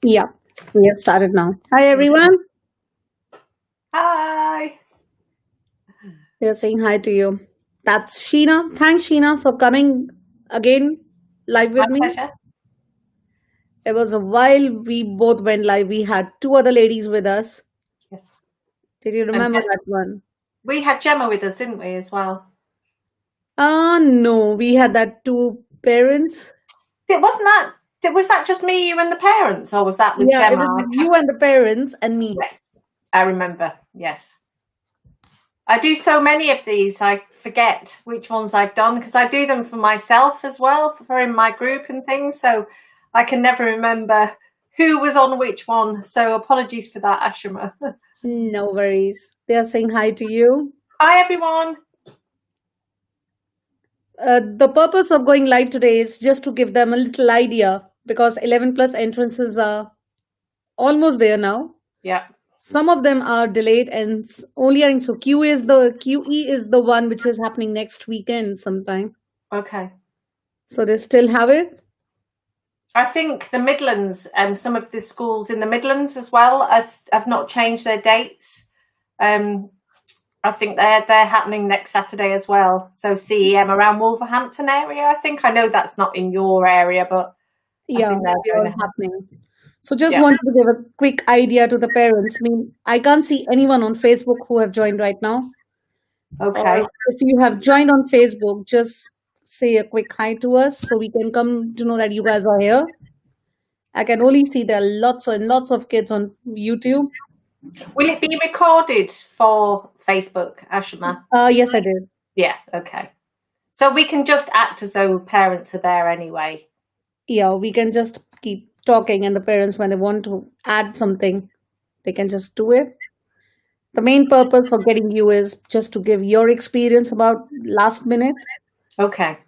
Yeah, we have started now. Hi, everyone. Hi. They're saying hi to you. That's Sheena. Thanks, Sheena, for coming again live My with me. pleasure. It was a while we both went live. We had two other ladies with us. Yes. Did you And remember that one? we had Gemma with us, didn't we, as well? No, we had that two parents. Wasn't that? Was that just me, you, and the parents, or was that with Yeah, it Gemma? was you and the parents and me. Yes, I remember. Yes. I do so many of these, I forget which ones I've done because I do them for myself as well, for in my group and things. So I can never remember who was on which one. So apologies for that, Ashima. No worries. They are saying hi to you. Hi, everyone. The purpose of going live today is just to give them a little idea because 11 plus entrances are almost there now. Yeah. Some of them are delayed and only so QE is the one which is happening next weekend sometime. Okay. So they still have it. I think the Midlands, some of the schools in the Midlands as well have not changed their dates. I think they're happening next Saturday as well. So CEM around Wolverhampton area. I think I know that's not in your area, but Yeah, I think they're they're all happening. So just Yeah. wanted to give a quick idea to the parents. I mean, I can't see anyone on Facebook who have joined right now. Okay. Or if you have joined on Facebook, just say a quick hi to us so we can come to know that you guys are here. I can only see there are lots and lots of kids on YouTube. Will it be recorded for Facebook, Ashima? Yes, I did. Yeah, okay. So we can just act as though parents are there anyway. Yeah, we can just keep talking, and the parents, when they want to add something, they can just do it. The main purpose for getting you is just to give your experience about last minute. Okay.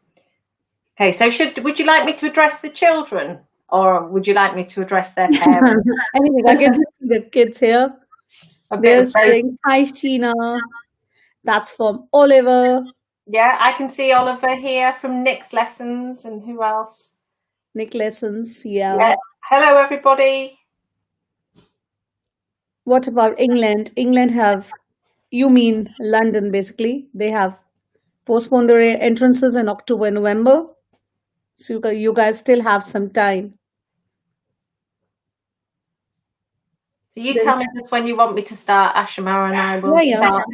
Okay, so would you like me to address the children or would you like me to address their parents? Anything, I can just see the kids here. A bit They're of both. saying, hi, Sheena. That's from Oliver. Yeah, I can see Oliver here from Nick's lessons and who else? Nick Lessons, yeah. Yeah. Hello, everybody. What about England? England have, you mean London basically. They have postponed their entrances in October, November. So you guys still have some time. So you tell me just when you want me to start, Ashima, and I will start.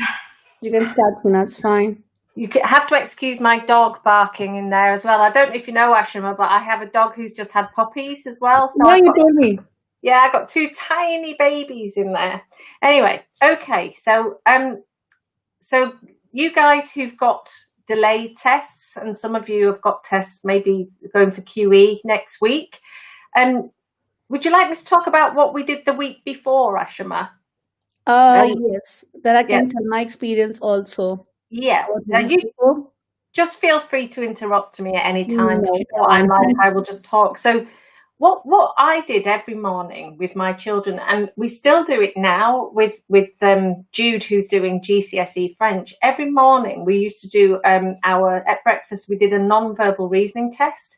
You can start, that's fine. You have to excuse my dog barking in there as well. I don't know if you know, Ashima, but I have a dog who's just had puppies as well. So yeah, you told me. Yeah, I got two tiny babies in there. Anyway, okay. So you guys who've got delayed tests, and some of you have got tests maybe going for QE next week. Would you like me to talk about what we did the week before, Ashima? Yes. Then I can tell my experience also. Yeah. Now you just feel free to interrupt me at any time. No, if you know what I'm like, I will just talk. So what I did every morning with my children, and we still do it now with Jude, who's doing GCSE French. Every morning we used to do at breakfast, we did a non-verbal reasoning test,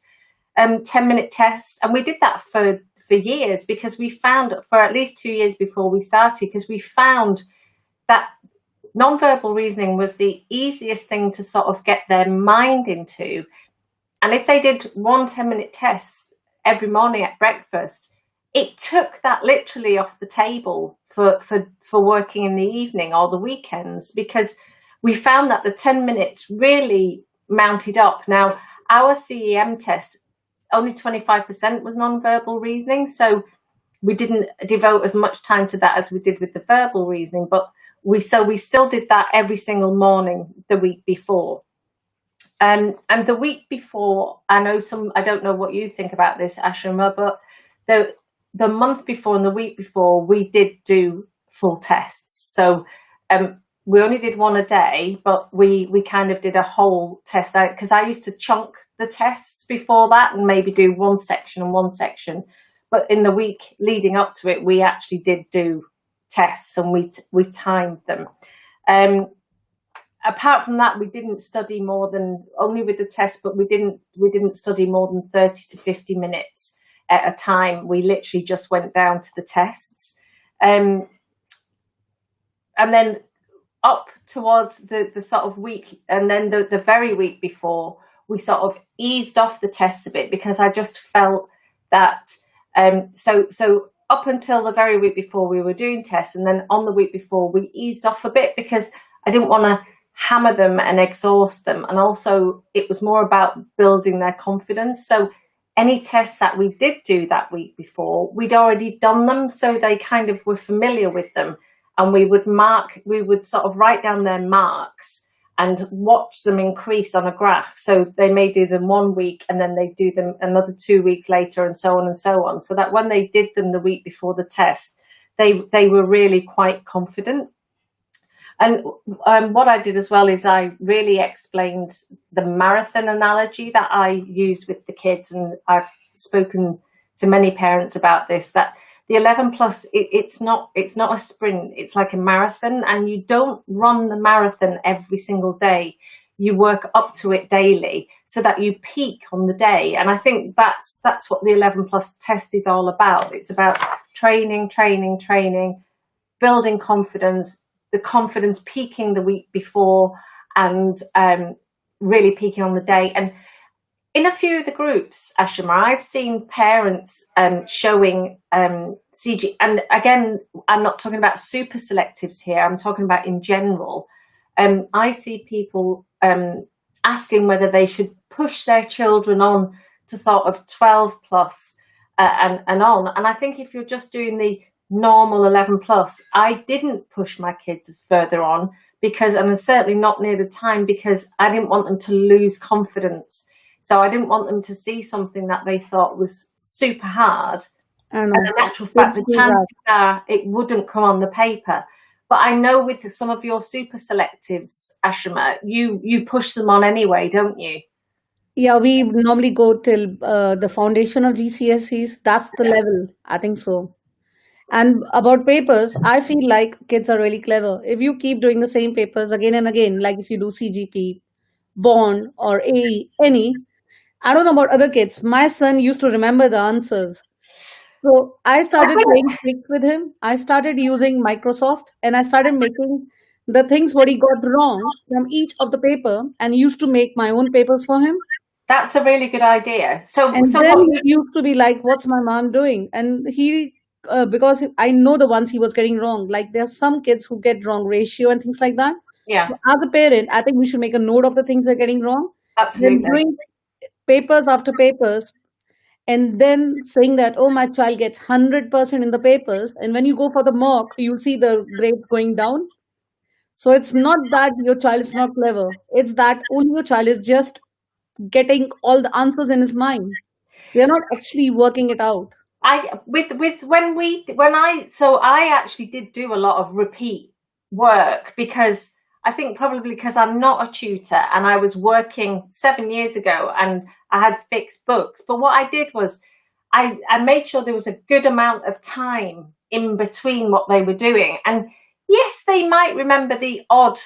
10-minute test, and we did that for years because we found, for at least 2 years before we started, because we found that non-verbal reasoning was the easiest thing to sort of get their mind into. And if they did 1 10-minute test every morning at breakfast, it took that literally off the table for working in the evening or the weekends, because we found that the 10 minutes really mounted up. Now, our CEM test, only 25% was non-verbal reasoning, so we didn't devote as much time to that as we did with the verbal reasoning, but we still did that every single morning the week before. And the week before, I don't know what you think about this, Ashima, but the month before and the week before, we did do full tests. So we only did one a day, but we kind of did a whole test out, because I used to chunk the tests before that and maybe do one section and one section. But in the week leading up to it, we actually did do tests and we timed them. Apart from that, we didn't study more than, only with the test, but we didn't study more than 30 to 50 minutes at a time. We literally just went down to the tests. And then up towards the sort of week, and then the very week before, we sort of eased off the tests a bit, because I just felt that so up until the very week before we were doing tests, and then on the week before we eased off a bit, because I didn't want to hammer them and exhaust them, and also it was more about building their confidence. So any tests that we did do that week before, we'd already done them, so they kind of were familiar with them, and we would sort of write down their marks and watch them increase on a graph. So they may do them 1 week, and then they do them another 2 weeks later, and so on and so on. So that when they did them the week before the test, they were really quite confident. And what I did as well is I really explained the marathon analogy that I use with the kids. And I've spoken to many parents about this, that the 11 plus, it's not a sprint, it's like a marathon, and you don't run the marathon every single day. You work up to it daily so that you peak on the day. And I think that's what the 11 plus test is all about. It's about training, building confidence, the confidence peaking the week before, and really peaking on the day. And in a few of the groups, Ashima, I've seen parents showing CG, and again, I'm not talking about super selectives here, I'm talking about in general. I see people asking whether they should push their children on to sort of 12 plus and on. And I think if you're just doing the normal 11 plus, I didn't push my kids further on, because, and certainly not near the time, because I didn't want them to lose confidence. So I didn't want them to see something that they thought was super hard. And in actual fact, the chances are it wouldn't come on the paper. But I know with some of your super selectives, Ashima, you push them on anyway, don't you? Yeah, we normally go till the foundation of GCSEs. That's the level, I think so. And about papers, I feel like kids are really clever. If you keep doing the same papers again and again, like if you do CGP, Bond, or AE, any, I don't know about other kids. My son used to remember the answers. So I started playing tricks with him. I started using Microsoft, and I started making the things what he got wrong from each of the paper, and used to make my own papers for him. That's a really good idea. And then he used to be like, "What's my mom doing?" And he, because I know the ones he was getting wrong. Like there's some kids who get wrong ratio and things like that. Yeah. So as a parent, I think we should make a note of the things they're getting wrong. Absolutely. Then doing papers after papers, and then saying that, oh, my child gets 100% in the papers, and when you go for the mock, you'll see the grades going down. So it's not that your child is not clever, it's that only your child is just getting all the answers in his mind. They're not actually working it out. I actually did do a lot of repeat work, because I think probably because I'm not a tutor, and I was working 7 years ago and I had fixed books. But what I did was I made sure there was a good amount of time in between what they were doing. And yes, they might remember the odd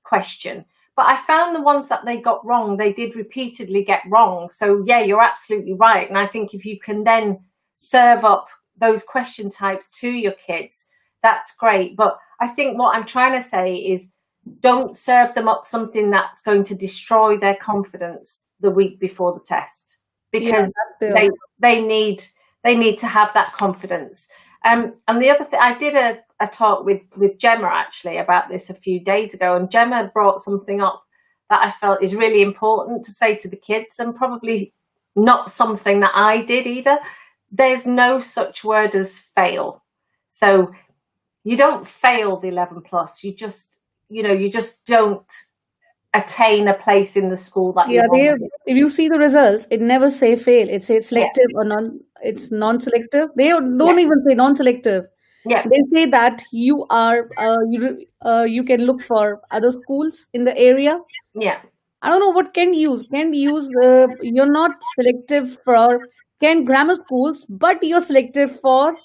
question, but I found the ones that they got wrong, they did repeatedly get wrong. So yeah, you're absolutely right. And I think if you can then serve up those question types to your kids, that's great. But I think what I'm trying to say is, don't serve them up something that's going to destroy their confidence the week before the test, because they need to have that confidence. And the other thing, I did a talk with Gemma actually about this a few days ago, and Gemma brought something up that I felt is really important to say to the kids, and probably not something that I did either. There's no such word as fail. So you don't fail the 11 plus. You just don't attain a place in the school that you want. If you see the results, it never say fail. It says selective or it's non-selective. They don't even say non-selective. Yeah. They say that you are you can look for other schools in the area. Yeah. I don't know what Kent use. Kent use you're not selective for Kent grammar schools, but you're selective for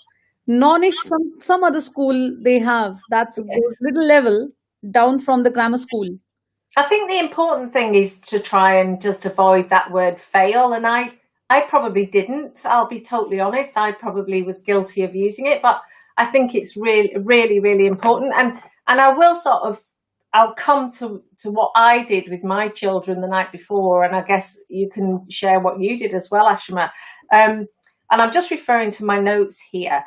non-ish some other school they have. That's little level down from the grammar school. I think the important thing is to try and just avoid that word fail. And I I probably didn't. I'll be totally honest. I probably was guilty of using it, but I think it's really, really, really important. And I will sort of, I'll come to what I did with my children the night before, and I guess you can share what you did as well, Ashima. And I'm just referring to my notes here.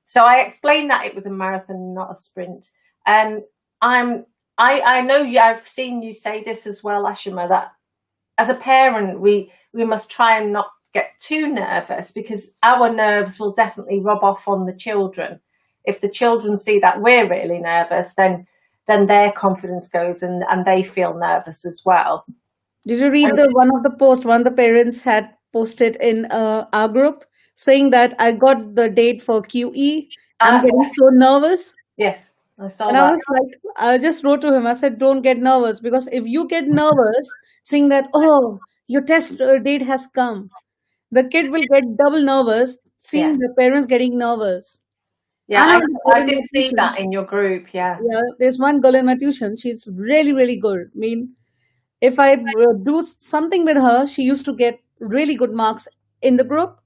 So I explained that it was a marathon, not a sprint. And I know I've seen you say this as well, Ashima, that as a parent, we must try and not get too nervous, because our nerves will definitely rub off on the children. If the children see that we're really nervous, then their confidence goes, and they feel nervous as well. Did you read And the one of the post one of the parents had posted in our group saying that I got the date for QE. I'm getting yeah, so nervous. yes, I saw And I that. was like, I just wrote to him. I said, don't get nervous, because if you get nervous, seeing that, oh, your test date has come, the kid will get double nervous Yeah, seeing the parents getting nervous. yeah, I have a girl I in did my see tuition. that in your group. Yeah, Yeah, there's one girl in my tuition. She's really, really good. I mean, if I do something with her, she used to get really good marks in the group.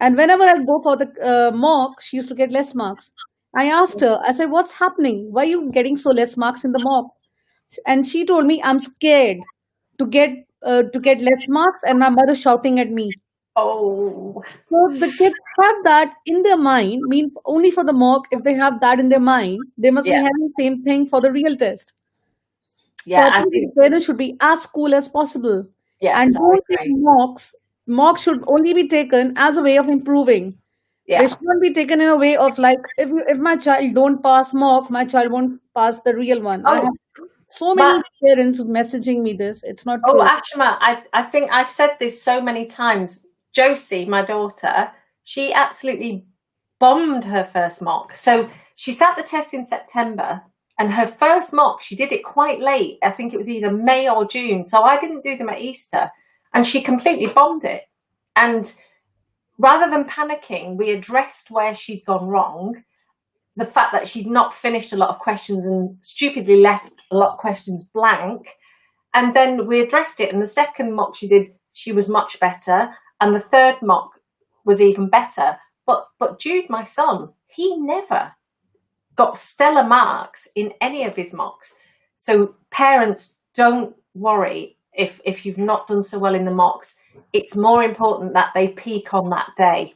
And whenever I go for the mock, she used to get less marks. I asked her, I said, what's happening? Why are you getting so less marks in the mock? And she told me, I'm scared to get less marks, and my mother shouting at me. oh, So the kids have that in their mind. Mean only for the mock, if they have that in their mind, they must be yeah, having the same thing for the real test. So yeah. I I think think the parents should be as cool as possible, yes, and I don't take agree. mocks. Mock should only be taken as a way of improving. They Yeah. shouldn't be taken in a way of like, if my child don't pass mock, my child won't pass the real one. I Oh, have so my many parents messaging me this. It's not Oh, true. Ashima, I think I've said this so many times. Josie, my daughter, she absolutely bombed her first mock. So she sat the test in September, and her first mock, she did it quite late. I think it was either May or June. So I didn't do them at Easter, and she completely bombed it. And rather than panicking, we addressed where she'd gone wrong, the fact that she'd not finished a lot of questions and stupidly left a lot of questions blank. And then we addressed it. And the second mock she did, she was much better. And the third mock was even better. But Jude, my son, he never got stellar marks in any of his mocks. So parents, don't worry if you've not done so well in the mocks. It's more important that they peak on that day.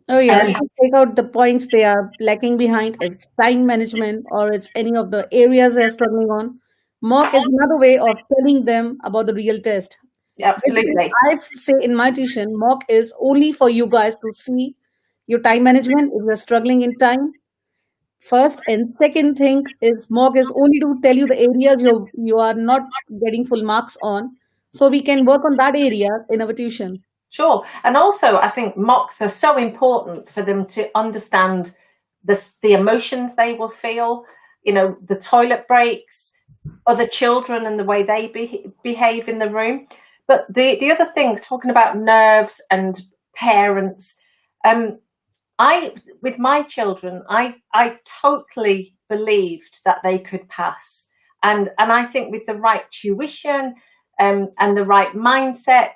Oh yeah, And just take out the points they are lacking behind. If it's time management or it's any of the areas they're struggling on. Mock is another way of telling them about the real test. Basically, absolutely, I say in my tuition, mock is only for you guys to see your time management if you're struggling in time. First and second thing is mock is only to tell you the areas you are not getting full marks on, so we can work on that area in our tuition. sure. And also, I think mocks are so important for them to understand the emotions they will feel. You know, the toilet breaks, other children, and the way they behave in the room. But the other thing, talking about nerves and parents, I with my children, I totally believed that they could pass, and I think with the right tuition, and the right mindset,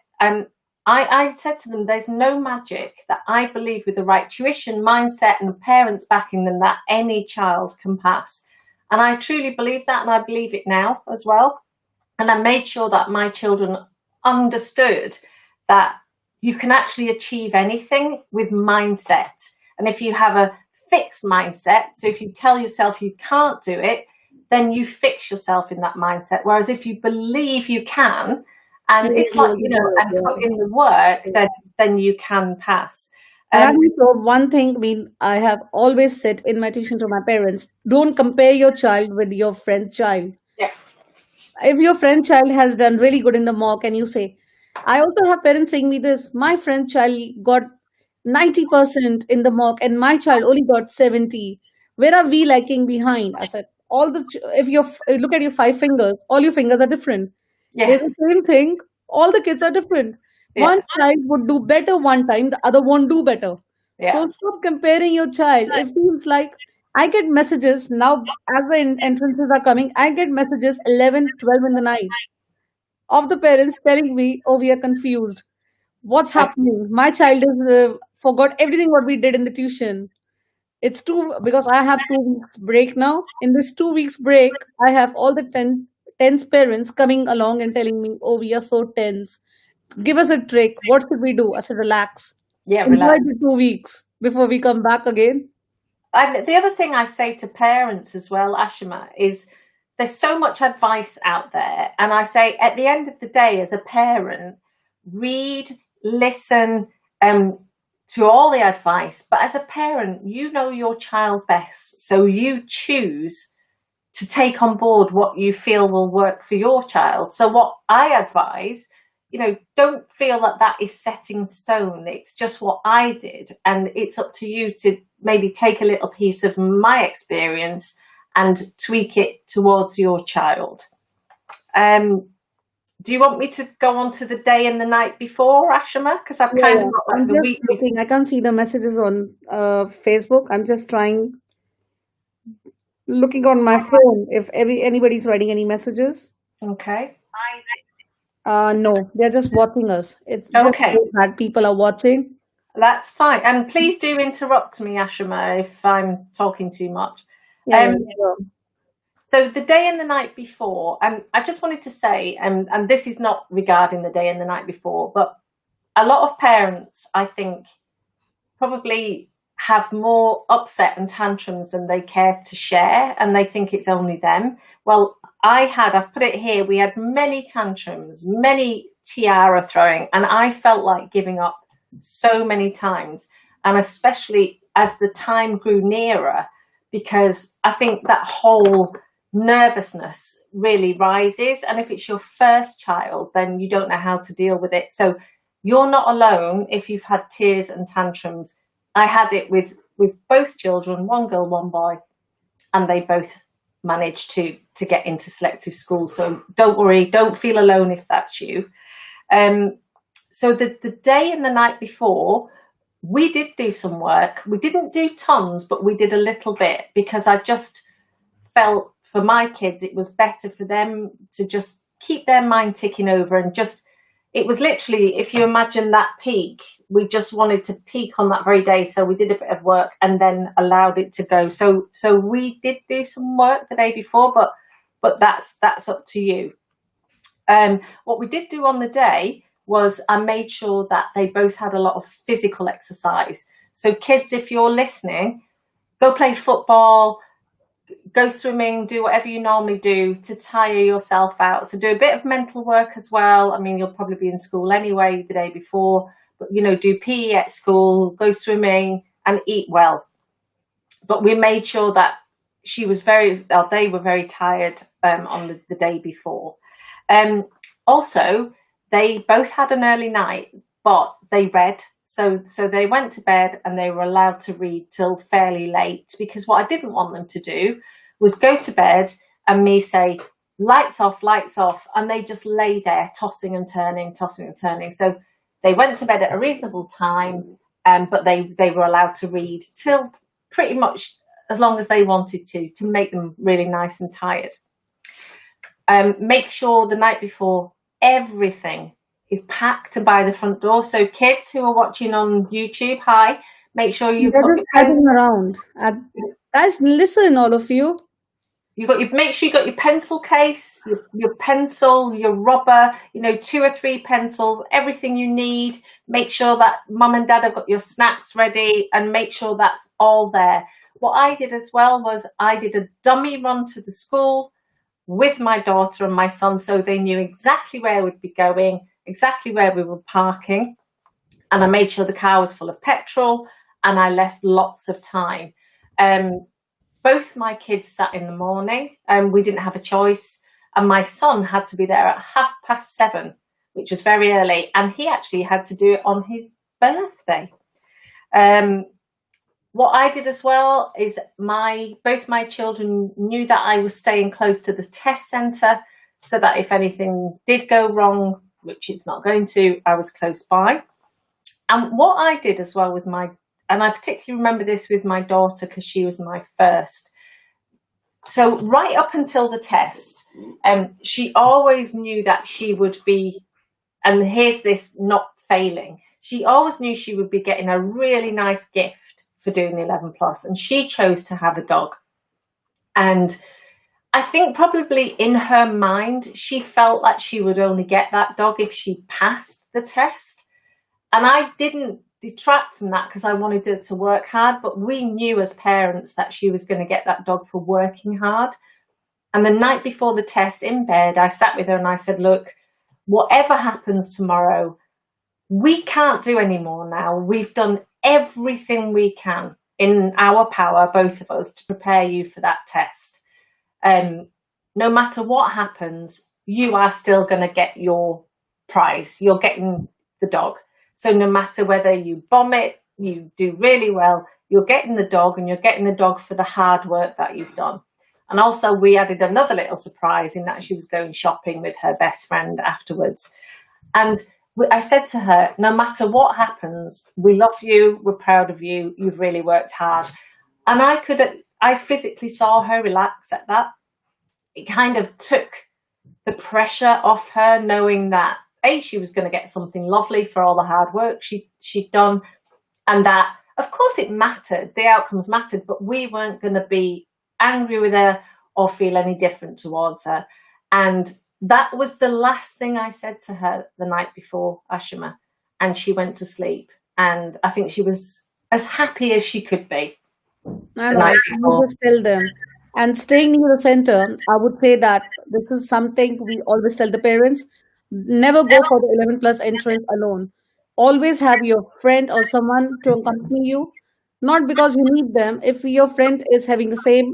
I said to them, there's no magic, that I believe with the right tuition, mindset, and parents backing them, that any child can pass. And I truly believe that, and I believe it now as well. And I made sure that my children understood that you can actually achieve anything with mindset. And if you have a fixed mindset, so if you tell yourself you can't do it, then you fix yourself in that mindset. Whereas if you believe you can, You and will it's be like, able you to know, do it, and put in yeah. the work, then you can pass. And I Um, think so one thing, I mean, I have always said in my tuition to my parents, don't compare your child with your friend's child. yeah, If your friend child has done really good in the mock and you say, I also have parents saying me this, my friend child got 90% in the mock and my child only got 70. Where are we lagging behind? I said, if you look at your five fingers, all your fingers are different. yeah, There's the same thing, all the kids are different. yeah, One child would do better one time, the other won't do better. yeah, So stop comparing your child. It feels like I get messages now as the entrances are coming. I get messages 11, 12 in the night of the parents telling me, oh, we are confused. What's Like, happening? My child is forgot everything what we did in the tuition. It's two because I have 2 weeks break now. In this 2 weeks break, I have all the tense parents coming along and telling me, "Oh, we are so tense. Give us a trick. What should we do?" I said, "Relax. yeah, Enjoy relax. the 2 weeks before we come back again." And the other thing I say to parents as well, Ashima, is there's so much advice out there. And I say at the end of the day, as a parent, read, listen to all the advice. But as a parent, you know your child best. So you choose to take on board what you feel will work for your child. So what I advise, don't feel that that is set in stone. It's just what I did, and it's up to you to maybe take a little piece of my experience and tweak it towards your child. Do you want me to go on to the day and the night before, Ashima? Because I've Yeah, kind of yeah. got I'm like the just week before. looking. I can't see the messages on Facebook. I'm just trying looking on my phone if anybody's writing any messages. Okay. No, they're just watching us. It's just Okay. that people are watching. That's fine. And please do interrupt me, Ashima, if I'm talking too much. Yeah, yeah, Um, sure. So the day and the night before, and I just wanted to say, and this is not regarding the day and the night before, but a lot of parents, I think, probably have more upset and tantrums than they care to share, and they think it's only them. Well, I've put it here, we had many tantrums, many tiara throwing, and I felt like giving up so many times, and especially as the time grew nearer, because I think that whole nervousness really rises. And if it's your first child, then you don't know how to deal with it. So you're not alone if you've had tears and tantrums. I had it with both children, one girl, one boy, and they both managed to get into selective school. So don't worry, don't feel alone if that's you. So the day and the night before, we did do some work. We didn't do tons, but we did a little bit, because I just felt for my kids it was better for them to just keep their mind ticking over, and just, it was literally, if you imagine that peak, we just wanted to peak on that very day. So we did a bit of work and then allowed it to go. So we did do some work the day before, but that's up to you. What we did do on the day was I made sure that they both had a lot of physical exercise. So kids, if you're listening, go play football, go swimming, do whatever you normally do to tire yourself out. So do a bit of mental work as well. I mean, you'll probably be in school anyway the day before, but do PE at school, go swimming, and eat well. But we made sure that they were very tired on the day before. Also, they both had an early night, but they read. So they went to bed and they were allowed to read till fairly late, because what I didn't want them to do was go to bed and me say, lights off, and they just lay there tossing and turning. So they went to bed at a reasonable time, but they were allowed to read till pretty much as long as they wanted to make them really nice and tired. Make sure the night before everything is packed and by the front door. So kids who are watching on YouTube, hi, make sure you've They're got just your hiding pencil. around. Guys, listen, all of you. Make sure you got your pencil case, your pencil, your rubber, 2 or 3 pencils, everything you need. Make sure that mum and dad have got your snacks ready, and make sure that's all there. What I did as well was I did a dummy run to the school with my daughter and my son, so they knew exactly where we'd be going, exactly where we were parking, and I made sure the car was full of petrol, and I left lots of time. Both my kids sat in the morning, and we didn't have a choice, and my son had to be there at 7:30, which was very early, and he actually had to do it on his birthday. What I did as well is both my children knew that I was staying close to the test centre, so that if anything did go wrong, which it's not going to, I was close by. And what I did as well and I particularly remember this with my daughter because she was my first. So right up until the test, she always knew that she would be, and here's this not failing. She always knew she would be getting a really nice gift for doing the 11 plus, and she chose to have a dog. And I think probably in her mind, she felt like she would only get that dog if she passed the test. And I didn't detract from that because I wanted her to work hard, but we knew as parents that she was going to get that dog for working hard. And the night before the test in bed, I sat with her and I said, look, whatever happens tomorrow, we can't do any more now. We've done everything we can in our power, both of us, to prepare you for that test. No matter what happens, you are still going to get your prize. You're getting the dog. So no matter whether you bomb it, you do really well, you're getting the dog, and you're getting the dog for the hard work that you've done. And also we added another little surprise in that she was going shopping with her best friend afterwards. And I said to her, no matter what happens, we love you, we're proud of you, you've really worked hard. And I physically saw her relax at that. It kind of took the pressure off her, knowing that she was going to get something lovely for all the hard work she'd done, and that, of course, it mattered. The outcomes mattered, but we weren't going to be angry with her or feel any different towards her. And that was the last thing I said to her the night before Ashima, and she went to sleep. And I think she was as happy as she could be I the know. night You before. just tell them. And staying near the center, I would say that this is something we always tell the parents. Never go for the 11 plus entrance alone. Always have your friend or someone to accompany you. Not because you need them. If your friend is having the same,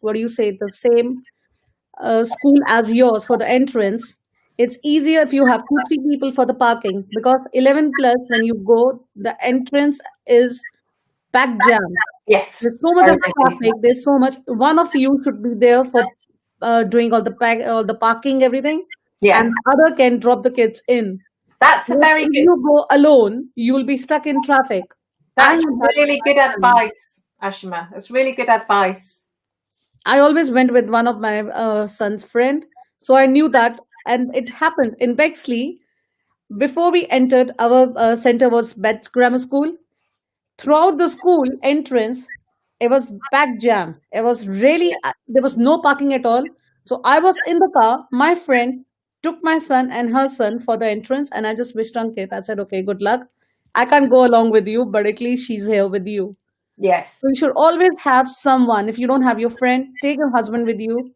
what do you say, the same school as yours for the entrance, it's easier if you have two, three people for the parking. Because 11 plus, when you go, the entrance is packed jam. Yes, There's so much very of busy. traffic. There's so much. One of you should be there for doing all the parking, everything, and Yeah, the other can drop the kids in. that's a But very if good. you go alone, you'll be stuck in traffic. I had That's that with really good my son. advice, Ashima. That's really good advice. I always went with one of my son's friend, so I knew that, and it happened in Bexley. Before we entered, our center was Betts Grammar School. Throughout the school entrance, it was packed jam. It was really there was no parking at all. So I was in the car. My friend took my son and her son for the entrance, and I just wished Ankit. I said, "Okay, good luck. I can't go along with you, but at least she's here with you." Yes. So you should always have someone. If you don't have your friend, take your husband with you,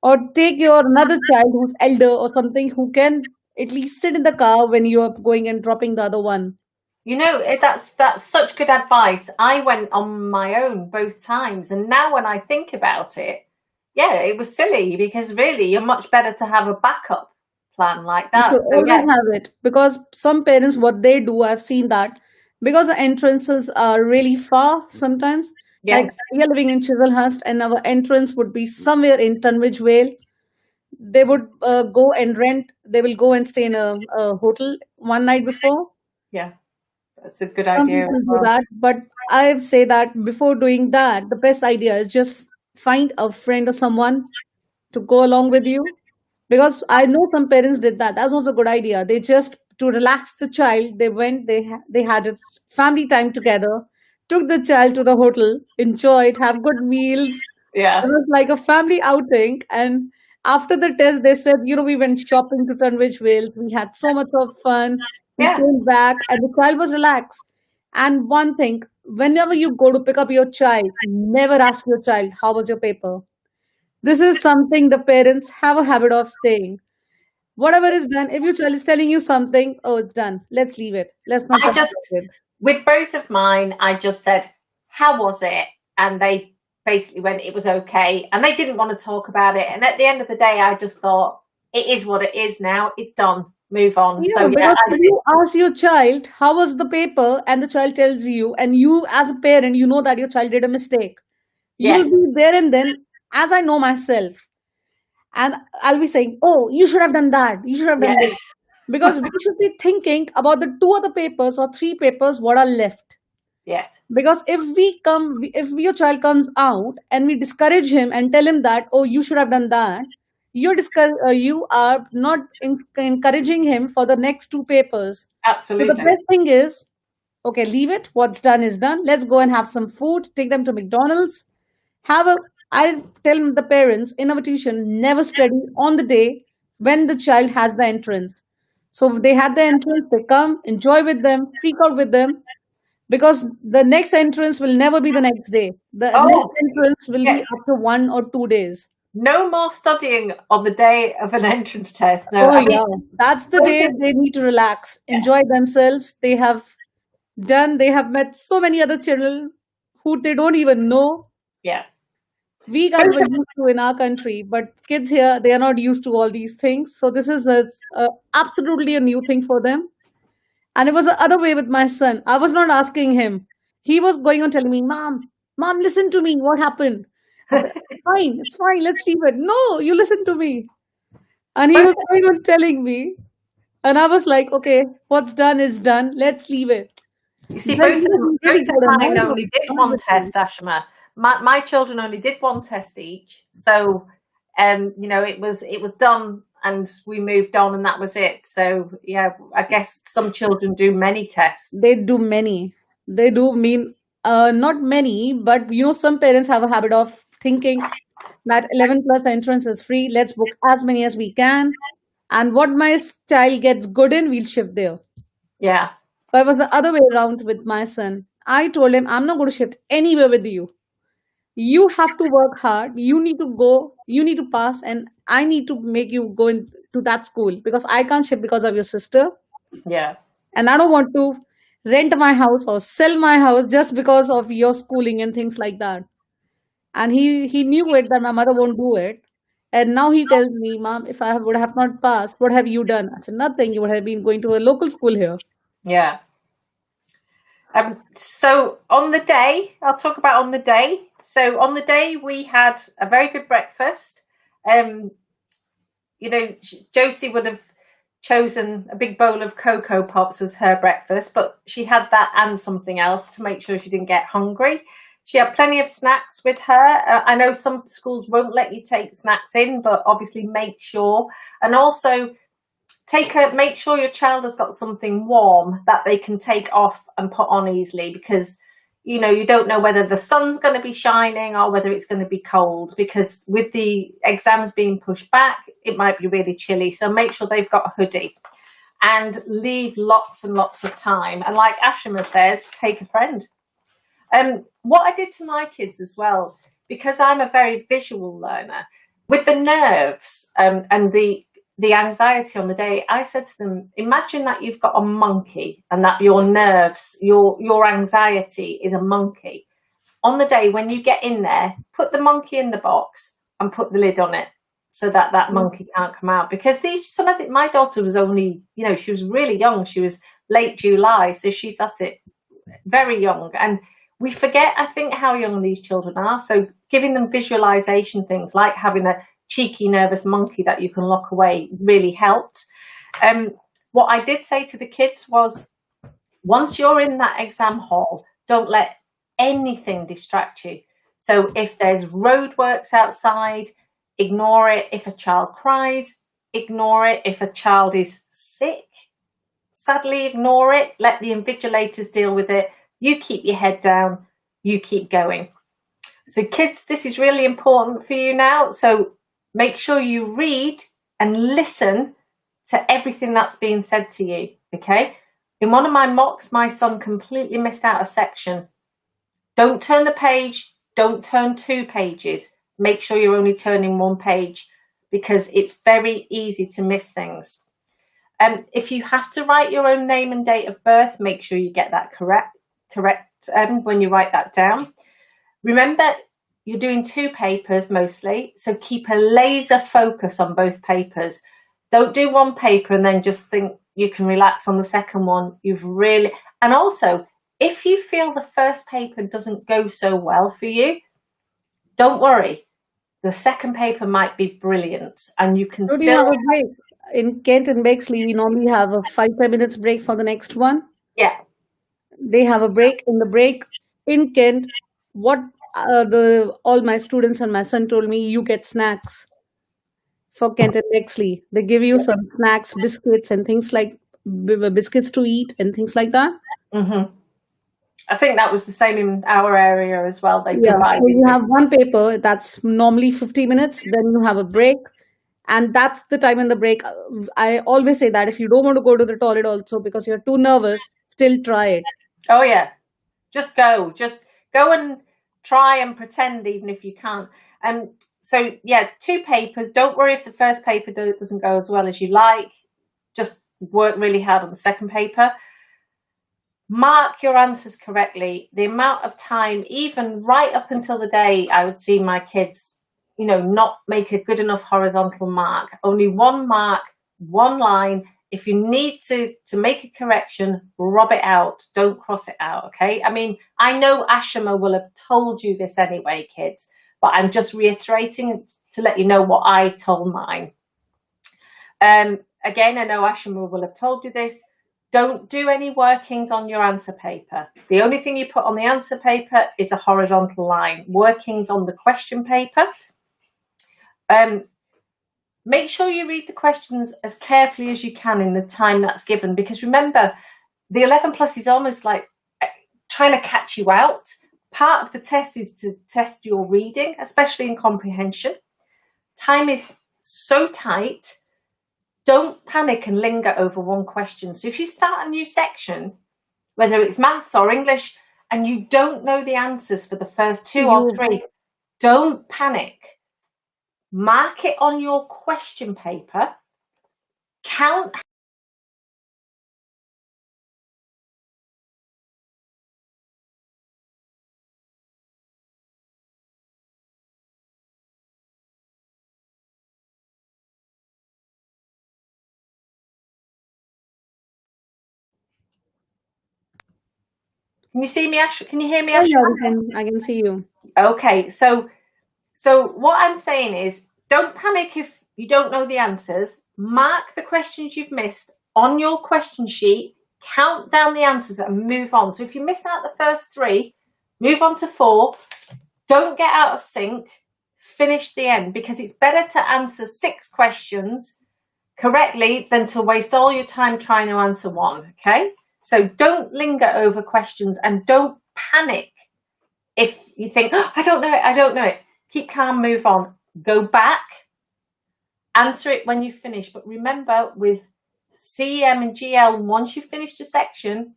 or take your another child who's elder or something who can at least sit in the car when you are going and dropping the other one. You know, that's such good advice. I went on my own both times, and now when I think about it, yeah, it was silly because really you're much better to have a backup plan like You that. should So always yeah, have it because some parents, what they do, I've seen that because the entrances are really far sometimes. Like yes, we are living in Chiselhurst and our entrance would be somewhere in Tunbridge Vale. They would go and rent, they will go and stay in a hotel one night before. yeah, that's a good Some idea as people do well. that, but I say that before doing that, the best idea is just find a friend or someone to go along with you because I know some parents did that. That was a good idea. They just to relax the child, they went, they had a family time together, took the child to the hotel, enjoyed, have good meals. It Yeah, was like a family outing. And after the test, they said, we went shopping to Tunbridge Wells. We had so much of fun. We yeah, came back, and the child was relaxed. And one thing, whenever you go to pick up your child, never ask your child, how was your paper? This is something the parents have a habit of saying. Whatever is done, if your child is telling you something, oh, it's done. Let's leave it. Let's not I talk just, about it. with both of mine, I just said, how was it? And they basically went, it was okay. And they didn't want to talk about it. And at the end of the day, I just thought, it is what it is now. It's done. Move on. So Yeah, yeah, because if you ask your child, how was the paper, and the child tells you, and you as a parent, you know that your child did a mistake, you'll yes, be there and then, as I know myself, and I'll be saying, oh, you should have done that, you should have yeah, done this. Because we should be thinking about the two other papers or three papers what are left. yes, Because if your child comes out and we discourage him and tell him that, oh, you should have done that, you are not encouraging him for the next two papers. So the Absolutely. best thing is, okay, leave it. What's done is done. Let's go and have some food. Take them to McDonald's. Have a. I tell the parents in our tuition never study on the day when the child has the entrance. So if they had the entrance, they come, enjoy with them, freak out with them, because the next entrance will never be the next day. The next Oh, entrance will yeah. be after 1 or 2 days. No more studying on the day of an entrance test. No, Oh I mean, yeah, that's the both day of, they need to relax, yeah, enjoy themselves. They have met so many other children who they don't even know. yeah. We guys Both were of, used to in our country, but kids here, they are not used to all these things. So this is absolutely a new thing for them. And it was the other way with my son. I was not asking him. He was going on telling me, Mom, listen to me. What happened? I said, it's fine. Let's leave it. No, you listen to me. And he both was going on telling me. And I was like, okay, what's done is done. Let's leave it. You see, Then he was both really of good and mine not, only did not one with me. test, Ashma. My children only did one test each. So, it was done and we moved on and that was it. So, yeah, I guess some children do many They tests. do many. They do mean not many, but some parents have a habit of thinking that 11 plus entrance is free. Let's book as many as we can. And what my child gets good in, we'll shift there. Yeah, But it was the other way around with my son. I told him, I'm not going to shift anywhere with you. You have to work hard. You need to go. You need to pass. And I need to make you go into that school because I can't shift because of your sister. yeah, And I don't want to rent my house or sell my house just because of your schooling and things like that. And he knew it that my mother won't do it. And now he tells me, Mom, if I would have not passed, what have you done? I said, nothing. You would have been going to a local school here. yeah. So on the day, I'll talk about on the day. So on the day, we had a very good breakfast. Um, Josie would have chosen a big bowl of Cocoa Pops as her breakfast, but she had that and something else to make sure she didn't get hungry. She had plenty of snacks with her. I know some schools won't let you take snacks in, but obviously make sure. And also make sure your child has got something warm that they can take off and put on easily, because you don't know whether the sun's going to be shining or whether it's going to be cold, because with the exams being pushed back, it might be really chilly. So make sure they've got a hoodie and leave lots and lots of time. And like Ashima says, take a friend. What I did to my kids as well, because I'm a very visual learner, with the nerves and the anxiety on the day, I said to them, imagine that you've got a monkey and that your nerves, your anxiety is a monkey. On the day when you get in there, put the monkey in the box and put the lid on it so that monkey can't come out. Because my daughter was only, she was really young. She was late July, so she's at it very young. And we forget, I think, how young these children are. So giving them visualization things like having a cheeky, nervous monkey that you can lock away really helped. What I did say to the kids was, once you're in that exam hall, don't let anything distract you. So if there's roadworks outside, ignore it. If a child cries, ignore it. If a child is sick, sadly ignore it. Let the invigilators deal with it. You keep your head down. You keep going. So kids, this is really important for you now. So make sure you read and listen to everything that's being said to you, okay? In one of my mocks, my son completely missed out a section. Don't turn the page. Don't turn 2 pages. Make sure you're only turning 1 page, because it's very easy to miss things. If you have to write your own name and date of birth, make sure you get that correct when you write that down. Remember, you're doing 2 papers mostly, so keep a laser focus on both papers. Don't do 1 paper and then just think you can relax on the second one. And also, if you feel the first paper doesn't go so well for you, don't worry. The second paper might be brilliant and you can So do you still, have a break? In Kent and Bexley, we normally have a 5-10 minutes break for the next one. yeah. They have a break. In the break in Kent, what all my students and my son told me, you get snacks for Kent and Bexley. They give you some snacks, biscuits, and things like biscuits to eat and things like that. Hmm. I think that was the same in our area as well. They Yeah, so provided you have this. one paper that's normally 50 minutes, then you have a break, and that's the time in the break. I always say that if you don't want to go to the toilet also because you're too nervous, still try it. Oh yeah, just go and try and pretend, even if you can't. So yeah, 2 papers. Don't worry if the first paper doesn't go as well as you like. Just work really hard on the second paper. Mark your answers correctly. The amount of time, even right up until the day I would see my kids, not make a good enough horizontal mark. Only one mark, one line. If you need to make a correction, rub it out. Don't cross it out, okay? I mean, I know Ashima will have told you this anyway, kids, but I'm just reiterating to let you know what I told mine. Again, I know Ashima will have told you this. Don't do any workings on your answer paper. The only thing you put on the answer paper is a horizontal line. Workings on the question paper. Make sure you read the questions as carefully as you can in the time that's given, because remember, the 11 plus is almost like trying to catch you out. Part of the test is to test your reading, especially in comprehension. Time is so tight. Don't panic and linger over one question. So if you start a new section, whether it's maths or English, and you don't know the answers for the first 2 or 3, don't panic. Mark it on your question paper. Count. Can you see me, Ash? Can you hear me, Yeah, Ash? yeah, I can see you. Okay, so what I'm saying is, don't panic if you don't know the answers. Mark the questions you've missed on your question sheet, count down the answers and move on. So if you miss out the first 3, move on to 4. Don't get out of sync. Finish the end, because it's better to answer 6 questions correctly than to waste all your time trying to answer 1, okay? So don't linger over questions, and don't panic if you think, oh, I don't know it. Keep calm, move on. Go back, answer it when you finish. But remember, with CEM and GL, once you've finished a section,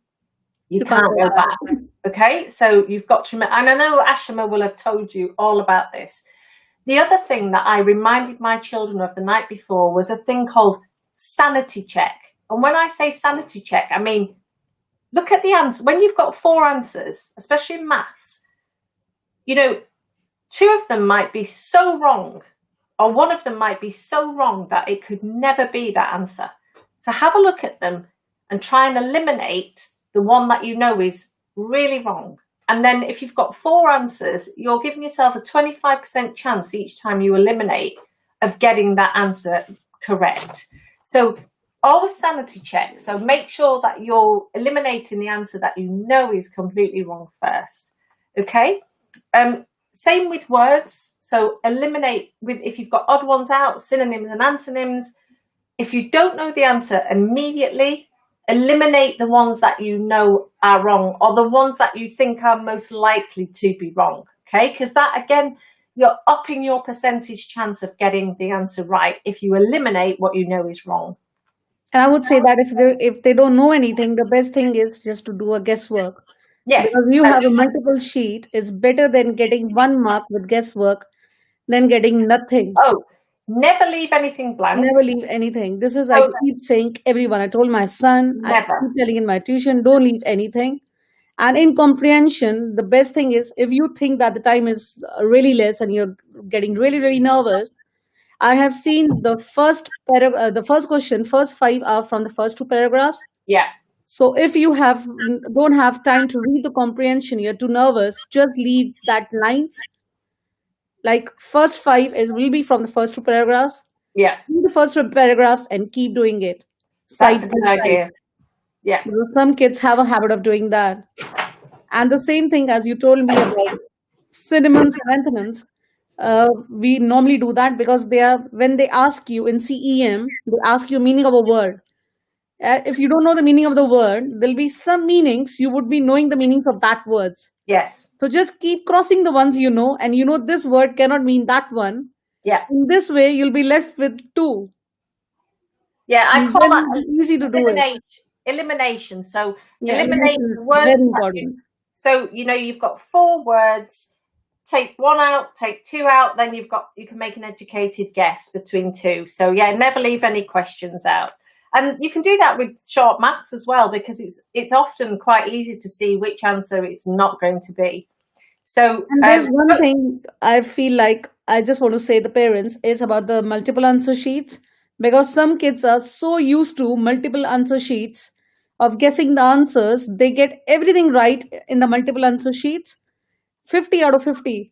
you can't go back. Okay, so you've got to remember, and I know Ashima will have told you all about this. The other thing that I reminded my children of the night before was a thing called sanity check. And when I say sanity check, I mean, look at the answer. When you've got 4 answers, especially in maths, 2 of them might be so wrong, or one of them might be so wrong that it could never be that answer. So have a look at them and try and eliminate the one that you know is really wrong. And then if you've got 4 answers, you're giving yourself a 25% chance each time you eliminate of getting that answer correct. So always sanity check. So make sure that you're eliminating the answer that you know is completely wrong first. Okay? Same with words. So eliminate if you've got odd ones out, synonyms and antonyms. If you don't know the answer immediately, eliminate the ones that you know are wrong, or the ones that you think are most likely to be wrong. Okay? Because that, again, you're upping your percentage chance of getting the answer right if you eliminate what you know is wrong. And I would say that if they don't know anything, the best thing is just to do a guesswork. Yes. Because you have a multiple sheet is better than getting 1 mark with guesswork than getting nothing. Oh, never leave anything blank. Never leave anything. This is, I keep saying, everyone. I told my son, I Never. keep telling in my tuition, don't leave anything. And in comprehension, the best thing is, if you think that the time is really less and you're getting really, really nervous, I have seen the first question, first 5 are from the first 2 paragraphs. Yeah. So if you don't have time to read the comprehension, you're too nervous, just leave that lines. Like first 5 will be from the first 2 paragraphs. Yeah. Read the first 2 paragraphs and keep doing it. That's a good idea. Yeah. Some kids have a habit of doing that. And the same thing as you told me about synonyms and antonyms. We normally do that because when they ask you in CEM, they ask you meaning of a word. If you don't know the meaning of the word, there'll be some meanings you would be knowing the meanings of that words. Yes. So just keep crossing the ones you know, and you know this word cannot mean that one. Yeah. In this way, you'll be left with two. Yeah, I And call then that it'll be easy to do it. elimination. So Yeah, eliminate elimination the is very words that important. so you've got 4 words, take 1 out, take 2 out, then you can make an educated guess between 2. So yeah, never leave any questions out. And you can do that with short maths as well, because it's often quite easy to see which answer it's not going to be. So And there's one thing I feel like I just want to say the parents is about the multiple answer sheets, because some kids are so used to multiple answer sheets of guessing the answers, they get everything right in the multiple answer sheets, 50 out of 50.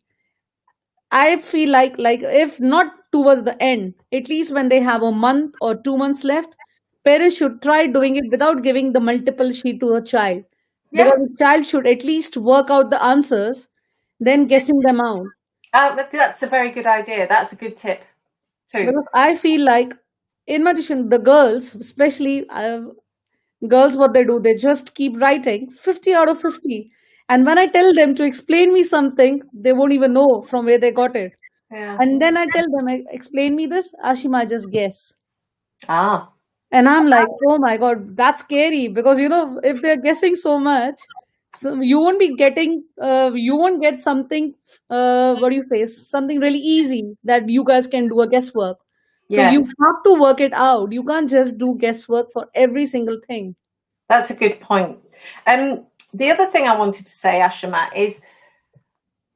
I feel like if not towards the end, at least when they have a month or 2 months left, parents should try doing it without giving the multiple sheet to a child. yeah, Because the child should at least work out the answers, then guessing them out. that's a very good idea. That's a good tip too. Because I feel like, in my tuition, the girls, especially girls, what they do, they just keep writing 50 out of 50. And when I tell them to explain me something, they won't even know from where they got it. Yeah. And then I tell them, Explain me this, Ashima, just guess." Ah. And I'm like, oh my God, that's scary, because, if they're guessing so much, so you won't be getting, you won't get something, what do you say, something really easy that you guys can do a guesswork. So you Yes, have to work it out. You can't just do guesswork for every single thing. that's a good point. The other thing I wanted to say, Ashima, is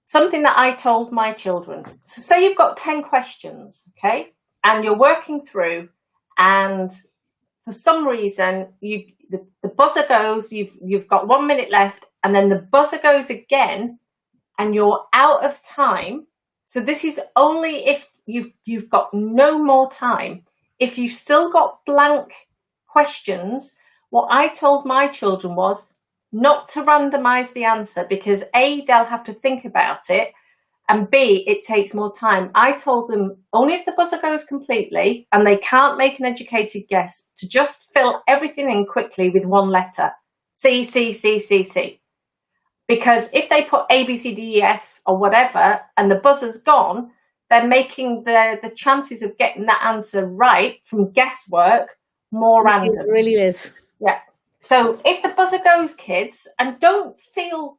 something that I told my children. So say you've got 10 questions, okay, and you're working through, and for some reason the buzzer goes, you've got 1 minute left, and then the buzzer goes again, and you're out of time. So this is only if you've got no more time. If you've still got blank questions, what I told my children was not to randomize the answer, because A, they'll have to think about it, and B, it takes more time. I told them only if the buzzer goes completely and they can't make an educated guess, to just fill everything in quickly with one letter. C, C, C, C, C. Because if they put A, B, C, D, E, F or whatever, and the buzzer's gone, they're making the chances of getting that answer right from guesswork more random. It really is. Yeah. So if the buzzer goes, kids, and don't feel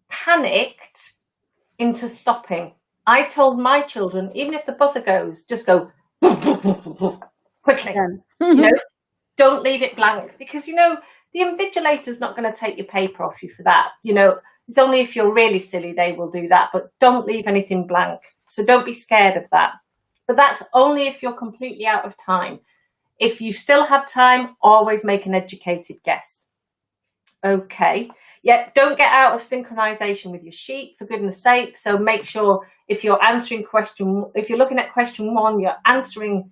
panicked into stopping. I told my children, even if the buzzer goes, just go quickly. Don't leave it blank, because the invigilator's not going to take your paper off you for that. It's only if you're really silly they will do that, but don't leave anything blank. So don't be scared of that. But that's only if you're completely out of time. If you still have time, always make an educated guess. Okay. Yeah, don't get out of synchronization with your sheet, for goodness sake. So make sure if you're looking at question 1, you're answering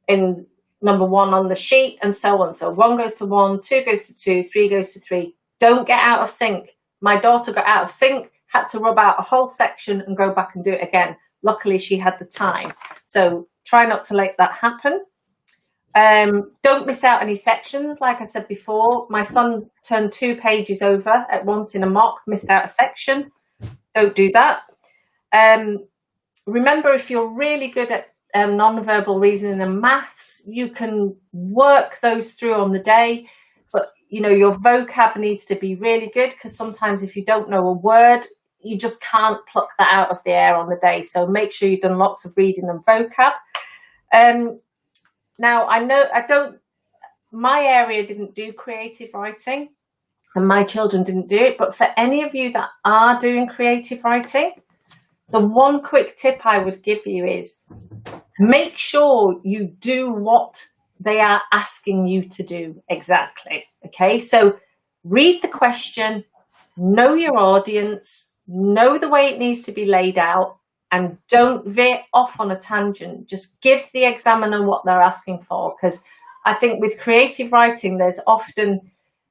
in number 1 on the sheet, and so on. So 1 goes to 1, 2 goes to 2, 3 goes to 3. Don't get out of sync. My daughter got out of sync, had to rub out a whole section and go back and do it again. Luckily, she had the time. So try not to let that happen. Don't miss out any sections. Like I said before, my son turned 2 pages over at once in a mock, missed out a section. Don't do that. Remember, if you're really good at non-verbal reasoning and maths, you can work those through on the day, but your vocab needs to be really good, because sometimes if you don't know a word, you just can't pluck that out of the air on the day. So make sure you've done lots of reading and vocab. Now, my area didn't do creative writing, and my children didn't do it, but for any of you that are doing creative writing, the one quick tip I would give you is make sure you do what they are asking you to do exactly. Okay, so read the question, know your audience, know the way it needs to be laid out, and don't veer off on a tangent. Just give the examiner what they're asking for, because I think with creative writing, there's often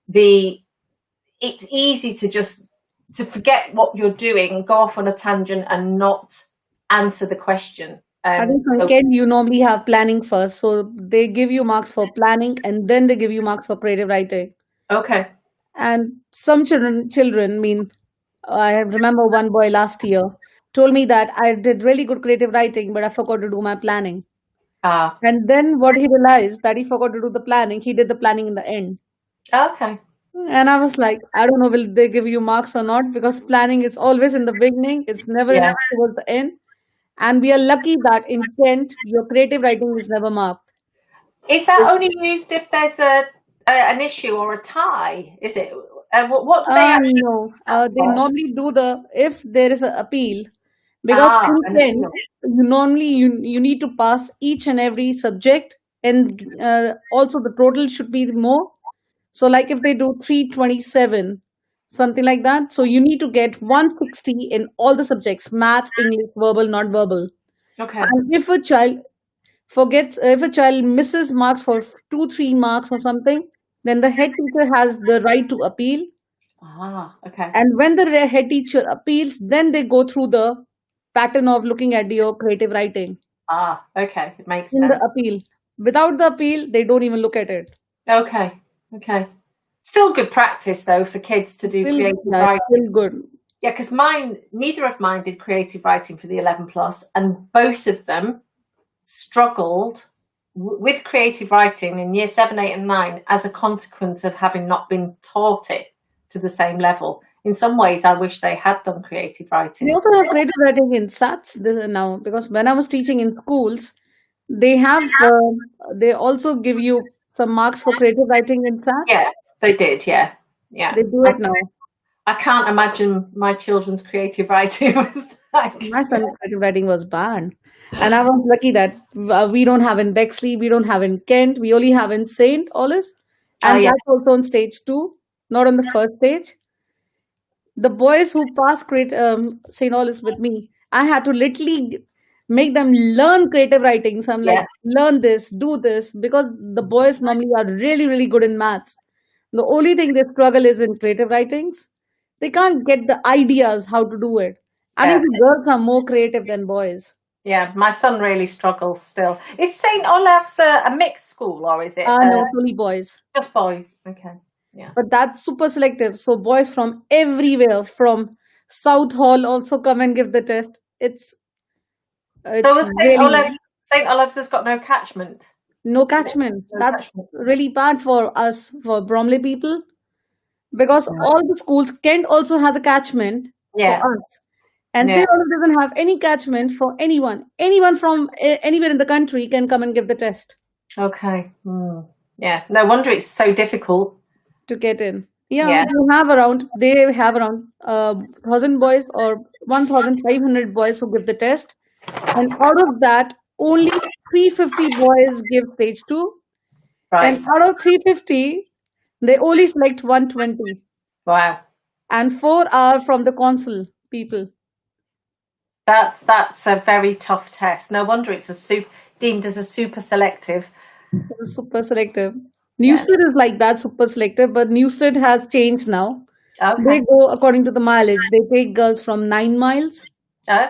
it's easy to forget what you're doing, go off on a tangent and not answer the question. I think for So, kid, you normally have planning first. So they give you marks for planning and then they give you marks for creative writing. okay. And some children, I mean, I remember one boy last year told me that I did really good creative writing, but I forgot to do my planning. Ah, And then what he realized that he forgot to do the planning, he did the planning in the end. okay. And I was like, I don't know, will they give you marks or not? Because planning is always in the beginning, it's never Yes. towards the end. And we are lucky that in Kent, your creative writing is never marked. Is that only used if there's an issue or a tie? Is it? What do they actually No, use that they for? normally do the if there is an appeal, because Ah, in an Kent, appeal. you need to pass each and every subject, and also the total should be more. So, like if they do 327, something like that, so you need to get 160 in all the subjects: maths, English, verbal, not verbal. Okay. And if a child misses marks for 2, 3 marks or something, then the head teacher has the right to appeal. Ah, okay. And when the head teacher appeals, then they go through the pattern of looking at your creative writing Ah, okay. It makes in the sense. appeal. Without the appeal, they don't even look at it. Okay. Okay. Still good practice though for kids to do Still, creative yeah, it's writing. still good. Yeah, because neither of mine did creative writing for the 11 plus, and both of them struggled with creative writing in year 7, 8, and 9 as a consequence of having not been taught it to the same level. In some ways, I wish they had done creative We writing. also have creative writing in SATs now, because when I was teaching in schools, they have they also give you some marks for creative writing in SATs. Yeah, they did. Yeah, yeah. They do it now. I can't imagine my children's creative writing was that My good. son's creative writing was banned. And I was lucky that we don't have in Bexley, we don't have in Kent, we only have in St. Olives. Oh And yeah, that's also on stage 2, not on the first stage. The boys who passed St. Olives with me, I had to literally make them learn creative writing. So I'm like, yeah, learn this, do this, because the boys normally are really, really good in maths. The only thing they struggle is in creative writings. They can't get the ideas how to do it. I yeah, think the girls are more creative than boys. yeah. My son really struggles still. Is St. Olave's a mixed school or is it No, it's only boys. just boys? Okay, yeah. But that's super selective. So boys from everywhere, from South Hall, also come and give the test. So It's St. really Olave's St. Olave's has got no catchment. no Is it? catchment. No That's catchment. really bad for us, for Bromley people, because all the schools, Kent also has a catchment for Yeah, us. And yeah. St. Olaf doesn't have any catchment for anyone. Anyone from anywhere in the country can come and give the test Okay. Hmm. Yeah. No wonder it's so difficult. to get in. Yeah, Yeah. they have around 1,000 boys or 1,500 boys who give the test. And out of that, only 350 boys give stage 2. And Right. out of 350, they only select 120. Wow. And 4 are from the consul people. That's a very tough test. No wonder it's deemed as a super selective. It's super selective. Yeah. Newstead is like that, super selective, but Newstead has changed now. They Okay. go according to the mileage. They take girls from 9 miles. Oh,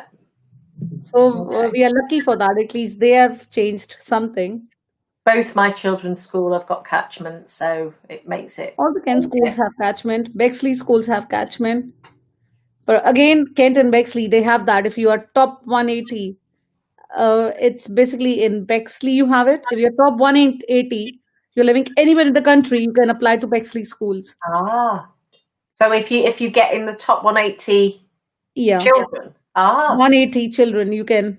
So okay. we are lucky for that. At least they have changed something. Both my children's school have got catchment, so it makes it All the Kent schools easier. have catchment. Bexley schools have catchment. But again, Kent and Bexley, they have that. If you are top 180, it's basically in Bexley you have it. If you're top 180, you're living anywhere in the country, you can apply to Bexley schools. Ah. So if you get in the top 180 Yeah, children. Ah. 180 children, you can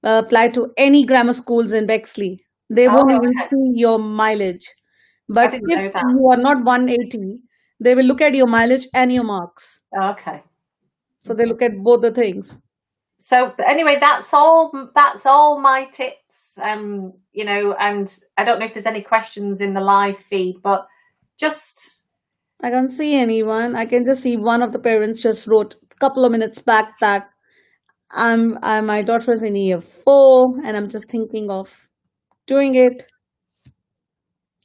apply to any grammar schools in Bexley. They Oh, won't even okay. see your mileage. I But didn't if know that. you are not 180, they will look at your mileage and your marks. Okay. So they look at both the things. So anyway, that's all my tips. And I don't know if there's any questions in the live feed, but just I can't see anyone. I can just see one of the parents just wrote a couple of minutes back that my daughter is in year 4 and I'm just thinking of doing it. do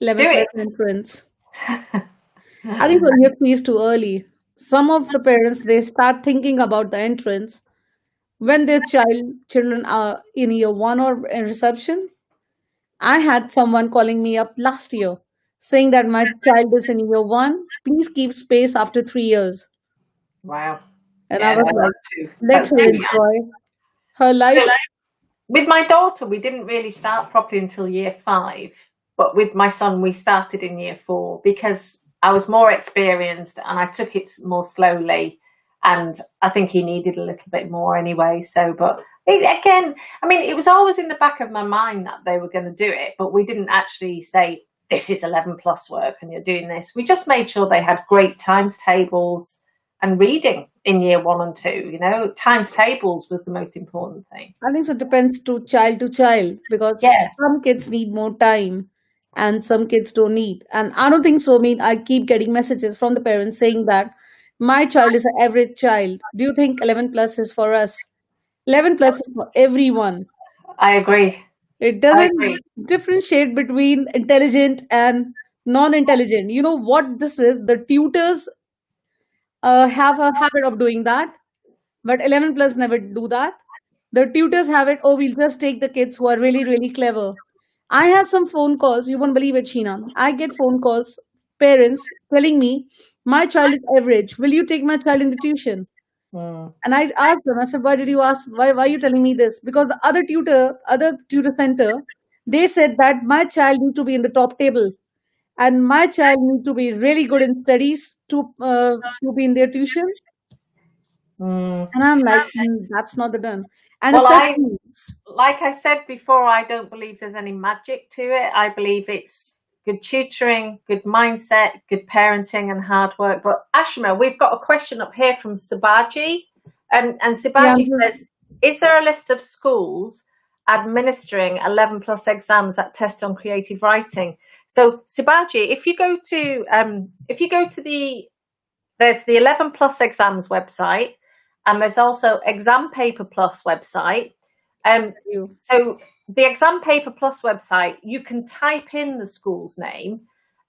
11th it. lesson entrance. I think for year 3 is too early. Some of the parents, they start thinking about the entrance when their children are in year one or in reception. I had someone calling me up last year saying that my child is in year one. Please keep space after 3 years. Wow. And I Yeah, no, was like, that's too let that's her too young. enjoy her So life. with my daughter, we didn't really start properly until year five, but with my son, we started in year four because I was more experienced and I took it more slowly. And I think he needed a little bit more anyway. So, but again, I mean, it was always in the back of my mind that they were going to do it, but we didn't actually say, this is 11 plus work and you're doing this. We just made sure they had great times tables and reading in year one and two. Times tables was the most important thing. I think it depends to child because Yeah. some kids need more time and some kids don't need. And I don't think so. I mean, I keep getting messages from the parents saying that my child is an average child. Do you think 11 plus is for us? 11 plus is for everyone. I agree. It I doesn't agree. differentiate between intelligent and non-intelligent. You know what this is? The tutors have a habit of doing that, but 11 plus never do that. The tutors have it, oh, we'll just take the kids who are really, really clever. I have some phone calls, you won't believe it, Sheena. I get phone calls, parents telling me, my child is average. Will you take my child in the tuition? Mm. And I asked them, I said, why did you ask? Why are you telling me this? Because the other tutor center, they said that my child need to be in the top table and my child need to be really good in studies to be in their tuition. Mm. And I'm like, that's not the done. And Well, assessments. like I said before, I don't believe there's any magic to it. I believe it's good tutoring, good mindset, good parenting, and hard work. But Ashima, we've got a question up here from Sabaji, and Yeah, Sabaji says, "Is there a list of schools administering 11 plus exams that test on creative writing?" So, Sabaji, if you go to there's the 11 plus exams website, and there's also Exam Paper Plus website. you. So the Exam Paper Plus website, you can type in the school's name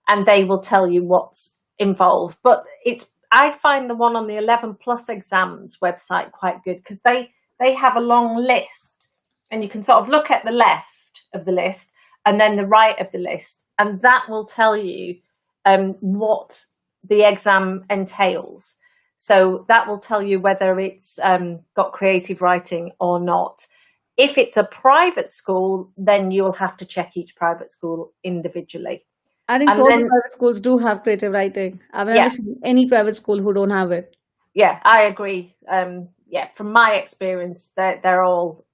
and they will tell you what's involved. But I find the one on the 11 plus exams website quite good because they have a long list and you can sort of look at the left of the list and then the right of the list, and that will tell you what the exam entails. So that will tell you whether it's got creative writing or not. If it's a private school, then you'll have to check each private school individually. I think so. And All the then, private schools do have creative writing. I've never yeah, seen any private school who don't have it. yeah, I agree. Yeah, from my experience, they're all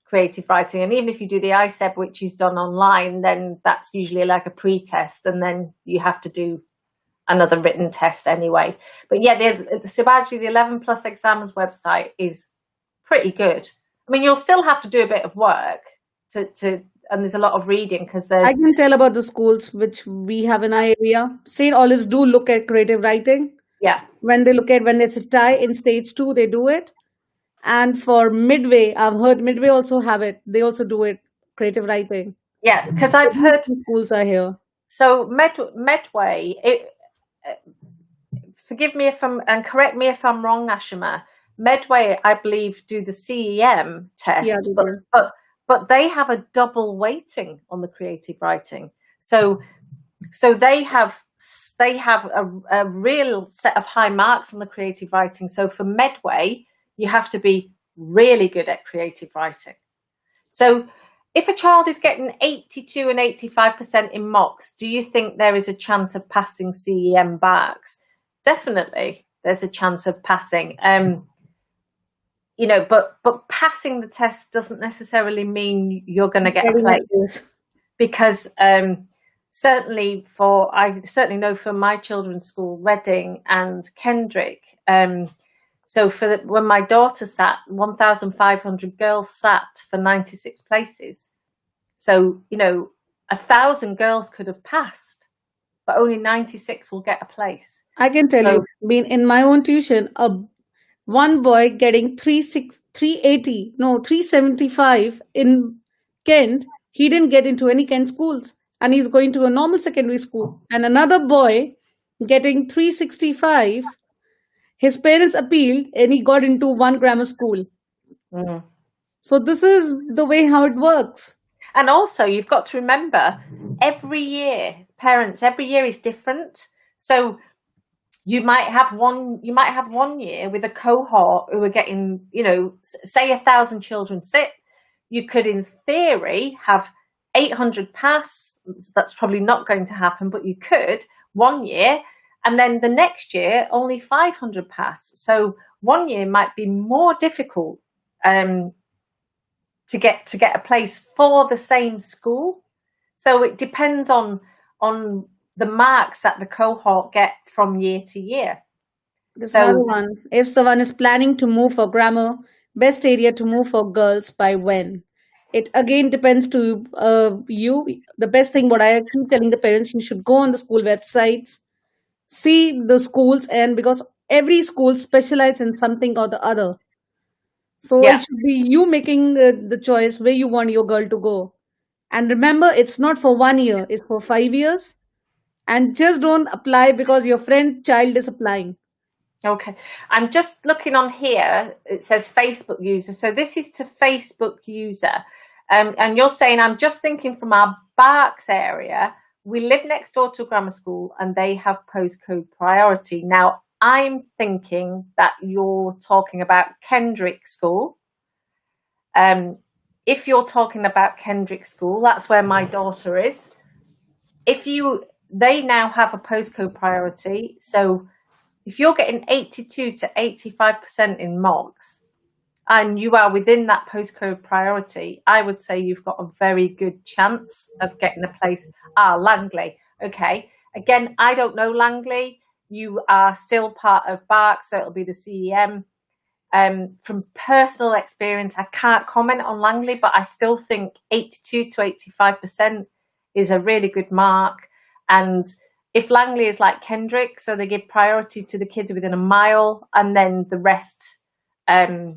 creative writing. And even if you do the ISEB, which is done online, then that's usually like a pre-test, and then you have to do another written test anyway. But yeah, Sabaji, the 11 plus exams website is pretty good. I mean, you'll still have to do a bit of work and there's a lot of reading because I there's, can tell about the schools which we have in our area. St. Olive's do look at creative writing. yeah, When there's a tie in stage two, they do it. And for Midway, I've heard Midway also have it. They also do it, creative writing. yeah, because So I've these heard, two schools are here. so Medway, forgive me and correct me if I'm wrong, Ashima. Medway, I believe, do the CEM Yeah, test, they but do. but but they have a double weighting on the creative writing. So they have a real set of high marks on the creative writing. So for Medway, you have to be really good at creative writing. So if a child is getting 82 and 85% in mocks, do you think there is a chance of passing CEM barks? Definitely, there's a chance of passing. But passing the test doesn't necessarily mean you're going to get a Very place, nice. because I certainly know for my children's school, Reading and Kendrick. So when my daughter sat, 1,500 girls sat for 96 places. So 1,000 girls could have passed, but only 96 will get a place. I can tell you, being in my own tuition, one boy getting 375 in Kent, he didn't get into any Kent schools and he's going to a normal secondary school. And another boy getting 365, His parents appealed and he got into one grammar school. Mm. So this is the way how it works. And also, you've got to remember, every year, parents, every year is different. So you might have one year with a cohort who are getting, say 1,000 children sit. You could, in theory, have 800 pass. That's probably not going to happen, but you could one year, and then the next year only 500 pass. So one year might be more difficult to get a place for the same school. So it depends on the marks that the cohort get from year to year. There's another So one. If someone is planning to move for grammar, best area to move for girls by when? It again depends to you. The best thing, what I keep telling the parents, you should go on the school websites, see the schools, and because every school specializes in something or the other. So it yeah, should be you making the choice where you want your girl to go. And remember, it's not for 1 year, it's for 5 years. And just don't apply because your friend child is applying. okay. I'm just looking on here. It says Facebook user. So this is to Facebook user. And you're saying, I'm just thinking from our Berks area, we live next door to a grammar school and they have postcode priority. Now, I'm thinking that you're talking about Kendrick School. If you're talking about Kendrick School, that's where my daughter is. They now have a postcode priority. So if you're getting 82 to 85% in marks and you are within that postcode priority, I would say you've got a very good chance of getting a place. Langley. Okay. Again, I don't know Langley. You are still part of Berks, so it'll be the CEM. From personal experience, I can't comment on Langley, but I still think 82 to 85% is a really good mark. And if Langley is like Kendrick, so they give priority to the kids within a mile, and then the rest, get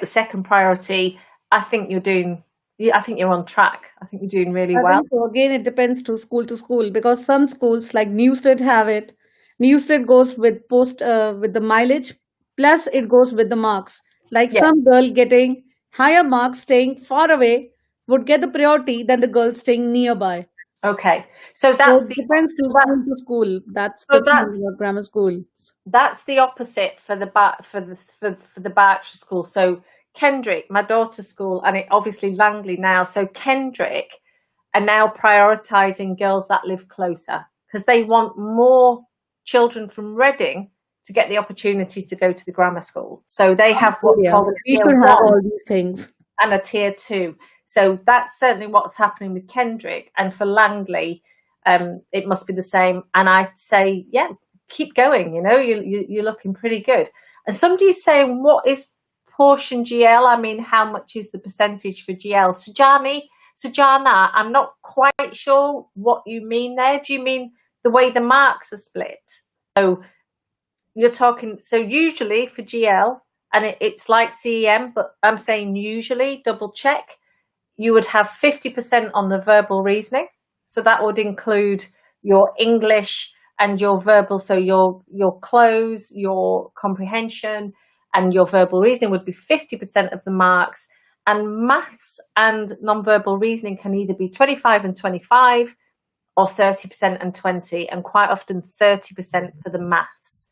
the second priority, I think you're on track. I think you're doing really I well. think so. Again, it depends to school because some schools like Newstead have it. Newstead goes with with the mileage, plus it goes with the marks. Like Yeah. some girl getting higher marks staying far away would get the priority than the girl staying nearby. Okay. So So that's it the depends that, to school. That's so the thing that's about grammar schools. that's the opposite for the Berkshire school. So Kendrick, my daughter's school, and it obviously Langley now. So Kendrick are now prioritising girls that live closer because they want more children from Reading to get the opportunity to go to the grammar school. So they have what's Yeah, called a we tier should have one all these things. and a tier two. So that's certainly what's happening with Kendrick. And for Langley, it must be the same. And I'd say, yeah, keep going. You're looking pretty good. And somebody's saying, what is portion GL? I mean, how much is the percentage for GL? Sujana, I'm not quite sure what you mean there. Do you mean the way the marks are split? So you're talking, so usually for GL, and it's like CEM, but I'm saying usually, double check, you would have 50% on the verbal reasoning. So that would include your English and your verbal. So your close, your comprehension, and your verbal reasoning would be 50% of the marks. And maths and non-verbal reasoning can either be 25 and 25 or 30% and 20, and quite often 30% for the maths.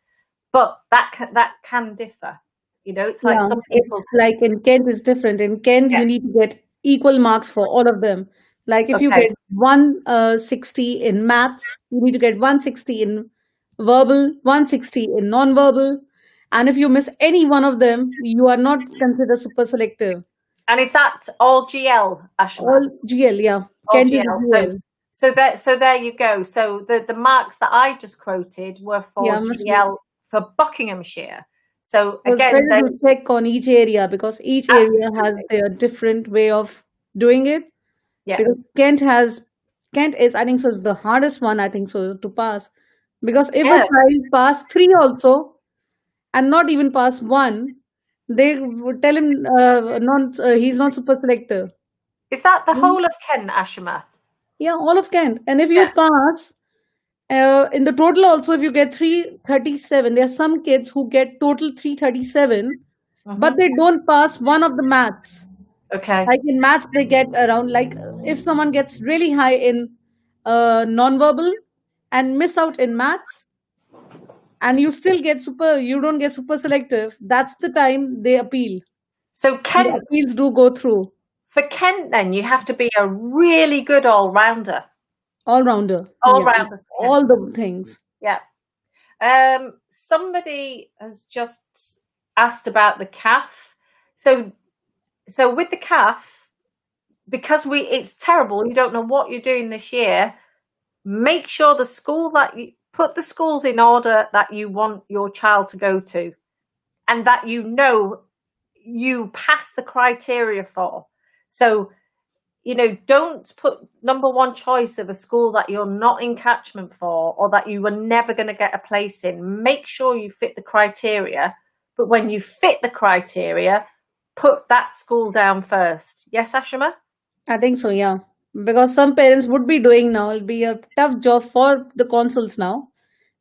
But that can differ. It's like Yeah, some people. it's like in Kent is different. In Kent, Yeah. you need to get equal marks for all of them. Like if you Okay. get 160 in maths, you need to get 160 in verbal, 160 in non-verbal. And if you miss any one of them, you are not considered super selective. And is that all GL, Ashima? All GL, yeah. All Kent is GL. GL. So there you go. So the marks that I just quoted were Yeah, for must be. GL for Buckinghamshire. So It was again, better they to check on each area because each area has absolutely, their different way of doing it. yeah, Because Kent is, I think so, is the hardest one, I think so, to pass. Because if a yeah. child pass three also and not even pass one, they would tell him not he's not super selective. Is that the Mm. whole of Kent, Ashima? Yeah, all of Kent. And if you Yeah. pass, In the total also, if you get 337, there are some kids who get total 337, but Hmm. they don't pass one of the maths. Okay. Like in maths, they get around, like if someone gets really high in non-verbal and miss out in maths, and you still get super, you don't get super selective, that's the time they appeal. So The Kent, appeals do go through. for Kent, then you have to be a really good all-rounder. All rounder. Yeah. All-rounder for Kent. All the things. Yeah. Somebody has just asked about the CAF. So with the CAF, because it's terrible, you don't know what you're doing this year. Make sure the school that you put the schools in order that you want your child to go to, and that you know you pass the criteria for. So don't put number one choice of a school that you're not in catchment for, or that you were never going to get a place in. Make sure you fit the criteria, but when you fit the criteria, put that school down first. Yes, Ashima? I think so, yeah. Because some parents would be doing now, it'll be a tough job for the consuls now.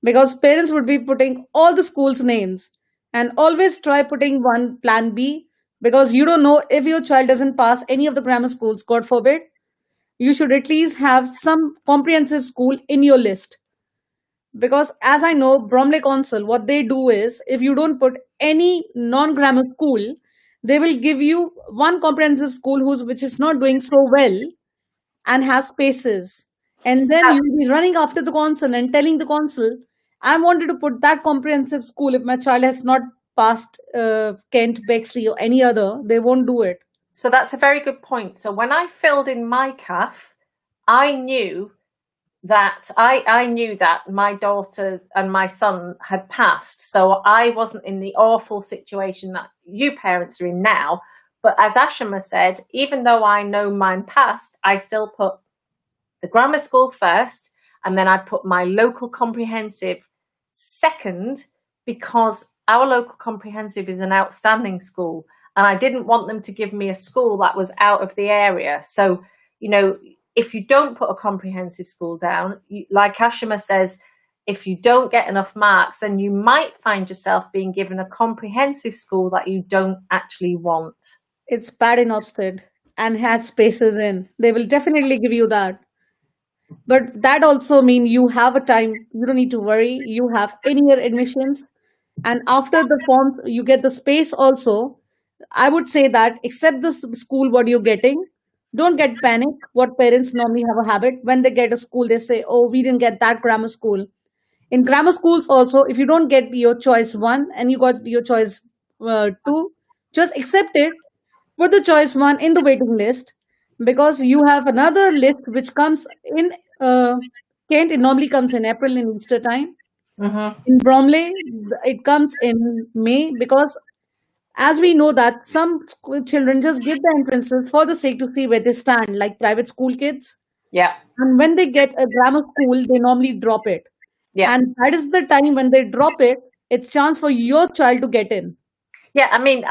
Because parents would be putting all the schools' names and always try putting one plan B, because you don't know if your child doesn't pass any of the grammar schools, God forbid. You should at least have some comprehensive school in your list. Because as I know, Bromley Council, what they do is if you don't put any non-grammar school, they will give you one comprehensive school which is not doing so well and has spaces. And then you'll be running after the council and telling the council, I wanted to put that comprehensive school. If my child has not passed Kent, Bexley, or any other, they won't do it. So that's a very good point. So when I filled in my CAF, I knew I knew that my daughter and my son had passed. So I wasn't in the awful situation that you parents are in now. But as Ashima said, even though I know mine passed, I still put the grammar school first, and then I put my local comprehensive second, because our local comprehensive is an outstanding school, and I didn't want them to give me a school that was out of the area. So, if you don't put a comprehensive school down, like Ashima says, if you don't get enough marks, then you might find yourself being given a comprehensive school that you don't actually want. It's bad in Ofsted and has spaces in. They will definitely give you that. But that also means you have a time. You don't need to worry. You have in-year admissions. And after the forms, you get the space also. I would say that except the school, what you're getting, don't get panic. What parents normally have a habit when they get a school, they say, oh, we didn't get that grammar school. In grammar schools also, if you don't get your choice one and you got your choice two, just accept it. Put the choice one in the waiting list, because you have another list which comes in Kent. It normally comes in April in Easter time. Mm-hmm. In Bromley, it comes in May, because as we know that some children just give the entrances for the sake to see where they stand, like private school kids. Yeah. And when they get a grammar school, they normally drop it. Yeah. And that is the time when they drop it, it's chance for your child to get in. Yeah, I mean,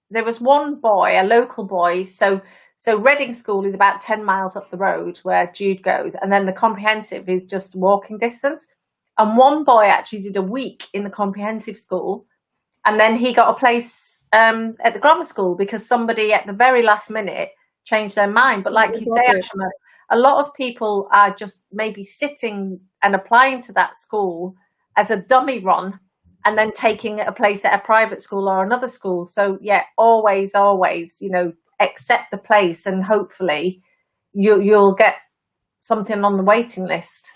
there was one boy, a local boy. So Reading School is about 10 miles up the road where Jude goes, and then the comprehensive is just walking distance. And one boy actually did a week in the comprehensive school, and then he got a place at the grammar school because somebody at the very last minute changed their mind. But like you say, Ashima, a lot of people are just maybe sitting and applying to that school as a dummy run, and then taking a place at a private school or another school. So yeah, always, accept the place, and hopefully you'll get something on the waiting list.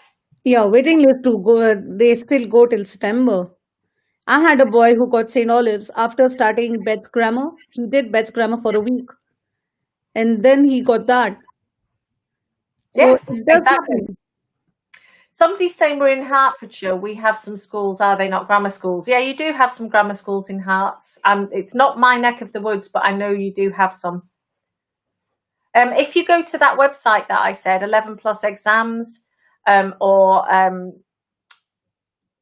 Yeah, waiting list to go. They still go till September. I had a boy who got St. Olive's after starting Bet's grammar. He did Bet's grammar for a week, and then he got that. So Yeah, it does exactly. happen. Somebody's saying we're in Hertfordshire. We have some schools. Are they not grammar schools? Yeah, you do have some grammar schools in Herts. It's not my neck of the woods, but I know you do have some. If you go to that website that I said, 11 Plus Exams, or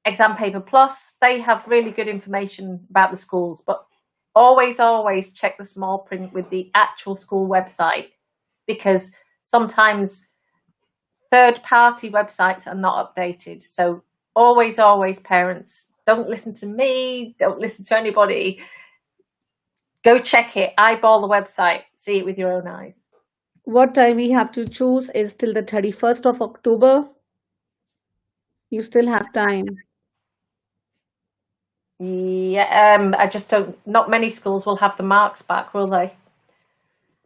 Exam Paper Plus, they have really good information about the schools. But always check the small print with the actual school website, because sometimes third-party websites are not updated. So always, parents, don't listen to me, don't listen to anybody. Go check it, eyeball the website, see it with your own eyes. What time we have to choose is till the 31st of October. You still have time. Yeah, I just don't. Not many schools will have the marks back, will they?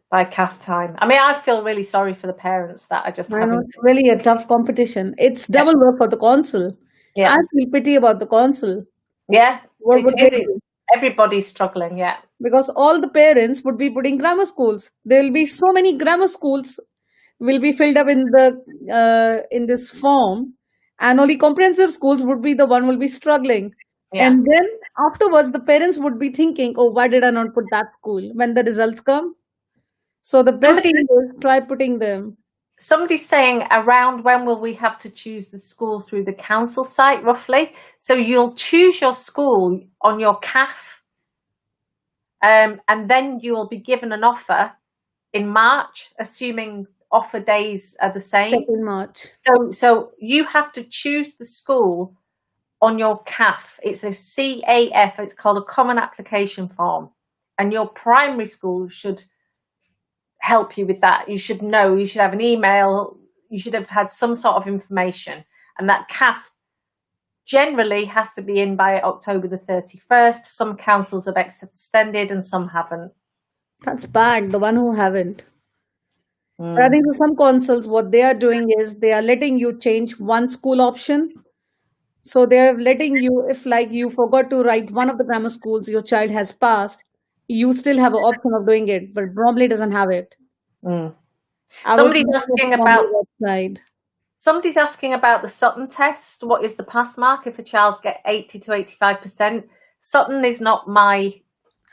By CAF time. I mean, I feel really sorry for the parents that are just I know having. it's really a tough competition. It's Yeah, double work for the consul. I yeah, feel pity about the consul. yeah. What It would they is. do? Everybody's struggling. Yeah. Because all the parents would be putting grammar schools. There will be so many grammar schools will be filled up in this form, and only comprehensive schools would be the one will be struggling. Yeah. And then afterwards, the parents would be thinking, "Oh, why did I not put that school when the results come?" So the best Somebody's thing is try putting them. somebody's saying, around when will we have to choose the school through the council site, roughly? So you'll choose your school on your CAF, and then you will be given an offer in March, assuming offer days are the same. Second March. So you have to choose the school on your CAF. It's a CAF. It's called a Common Application Form, and your primary school should help you with that. You should know. You should have an email. You should have had some sort of information, and that CAF generally has to be in by October the 31st. Some councils have extended and some haven't. That's bad. The one who haven't. But I think for some consuls, what they are doing is they are letting you change one school option. So they're letting you, if like you forgot to write one of the grammar schools your child has passed, you still have an option of doing it, but Bromley doesn't have it. Mm. I would Somebody's look at asking the about Bromley website. Somebody's asking about the Sutton test. What is the pass mark if a child gets 80 to 85%? Sutton is not my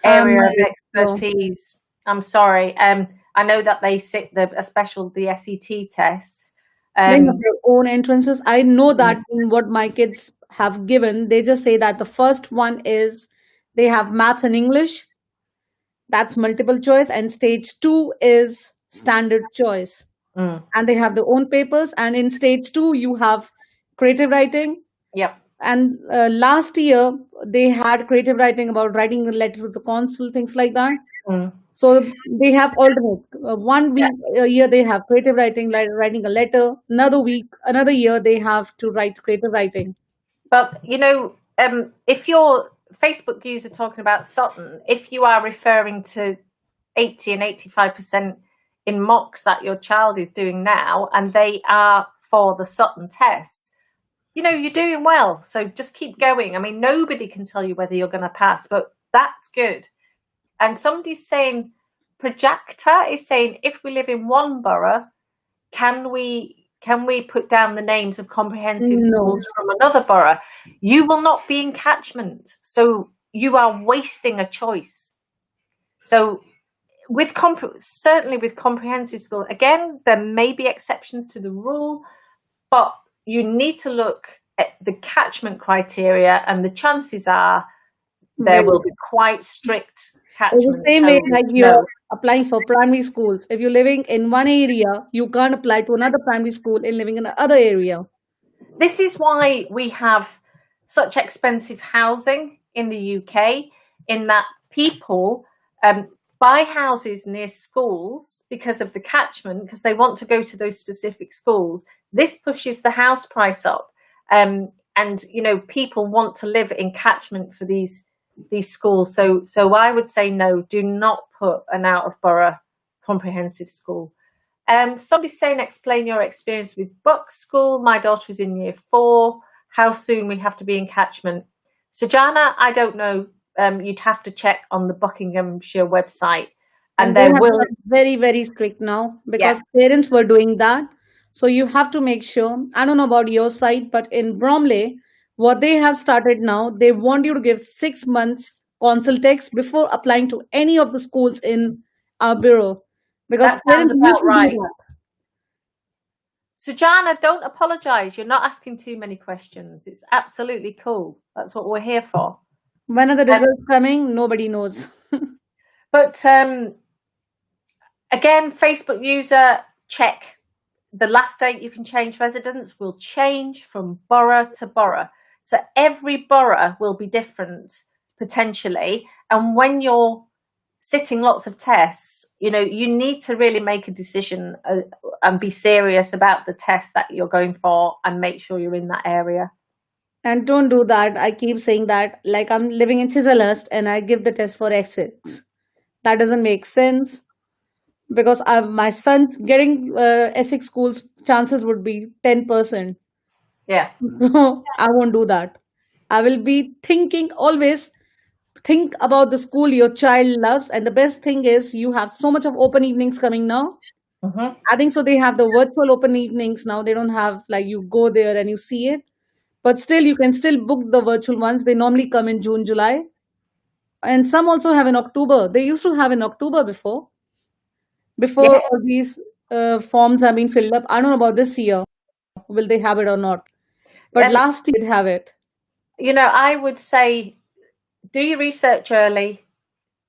area of So expertise. I'm sorry. I know that they sit the SET tests. they have their own entrances. I know that in what my kids have given, they just say that the first one is they have maths and English. That's multiple choice, and stage 2 is standard choice. And they have their own papers. And in stage 2, you have creative writing. Yep. And last year, they had creative writing about writing a letter to the consul, things like that. So they have alternate. One week, a year, they have creative writing, like writing a letter. Another year, they have to write creative writing. But, if your Facebook user talking about Sutton, if you are referring to 80 and 85% in mocks that your child is doing now, and they are for the Sutton tests, you're doing well. So just keep going. I mean, nobody can tell you whether you're going to pass, but that's good. And somebody's saying, Projecta is saying, if we live in one borough, can we put down the names of comprehensive schools from another borough? You will not be in catchment, so you are wasting a choice. So certainly with comprehensive school, again, there may be exceptions to the rule, but you need to look at the catchment criteria, and the chances are there will be quite strict catchment. It's the same way like you're applying for primary schools. If you're living in one area, you can't apply to another primary school in living in another area. This is why we have such expensive housing in the UK, in that people buy houses near schools because of the catchment, because they want to go to those specific schools. This pushes the house price up, and people want to live in catchment for these schools. So I would say no, do not put an out of borough comprehensive school. Somebody's saying, explain your experience with Bucks School. My daughter is in year 4. How soon we have to be in catchment? So Jana, I don't know. You'd have to check on the Buckinghamshire website, and they there have will very, very strict now, because parents were doing that. So you have to make sure. I don't know about your side, but in Bromley, what they have started now, they want you to give 6 months consultex before applying to any of the schools in our bureau, because that parents sounds about used to do right. that. So Jana, don't apologise. You're not asking too many questions. It's absolutely cool. That's what we're here for. When are the results coming? Nobody knows. But again, Facebook user, check. the last date you can change residence will change from borough to borough. So every borough will be different potentially. And when you're sitting lots of tests, you need to really make a decision and be serious about the test that you're going for and make sure you're in that area. And don't do that. I keep saying that, like I'm living in Chiselhurst and I give the test for Essex. That doesn't make sense because my son getting Essex schools chances would be 10%. Yeah. So I won't do that. I will be thinking always think about the school your child loves. And the best thing is you have so much of open evenings coming now. Mm-hmm. I think so. They have the virtual open evenings now. They don't have like you go there and you see it. But still, you can still book the virtual ones. They normally come in June, July. And some also have in October. They used to have in October before Yes. all these forms have been filled up. I don't know about this year. Will they have it or not? But And, last year, they did have it. I would say do your research early.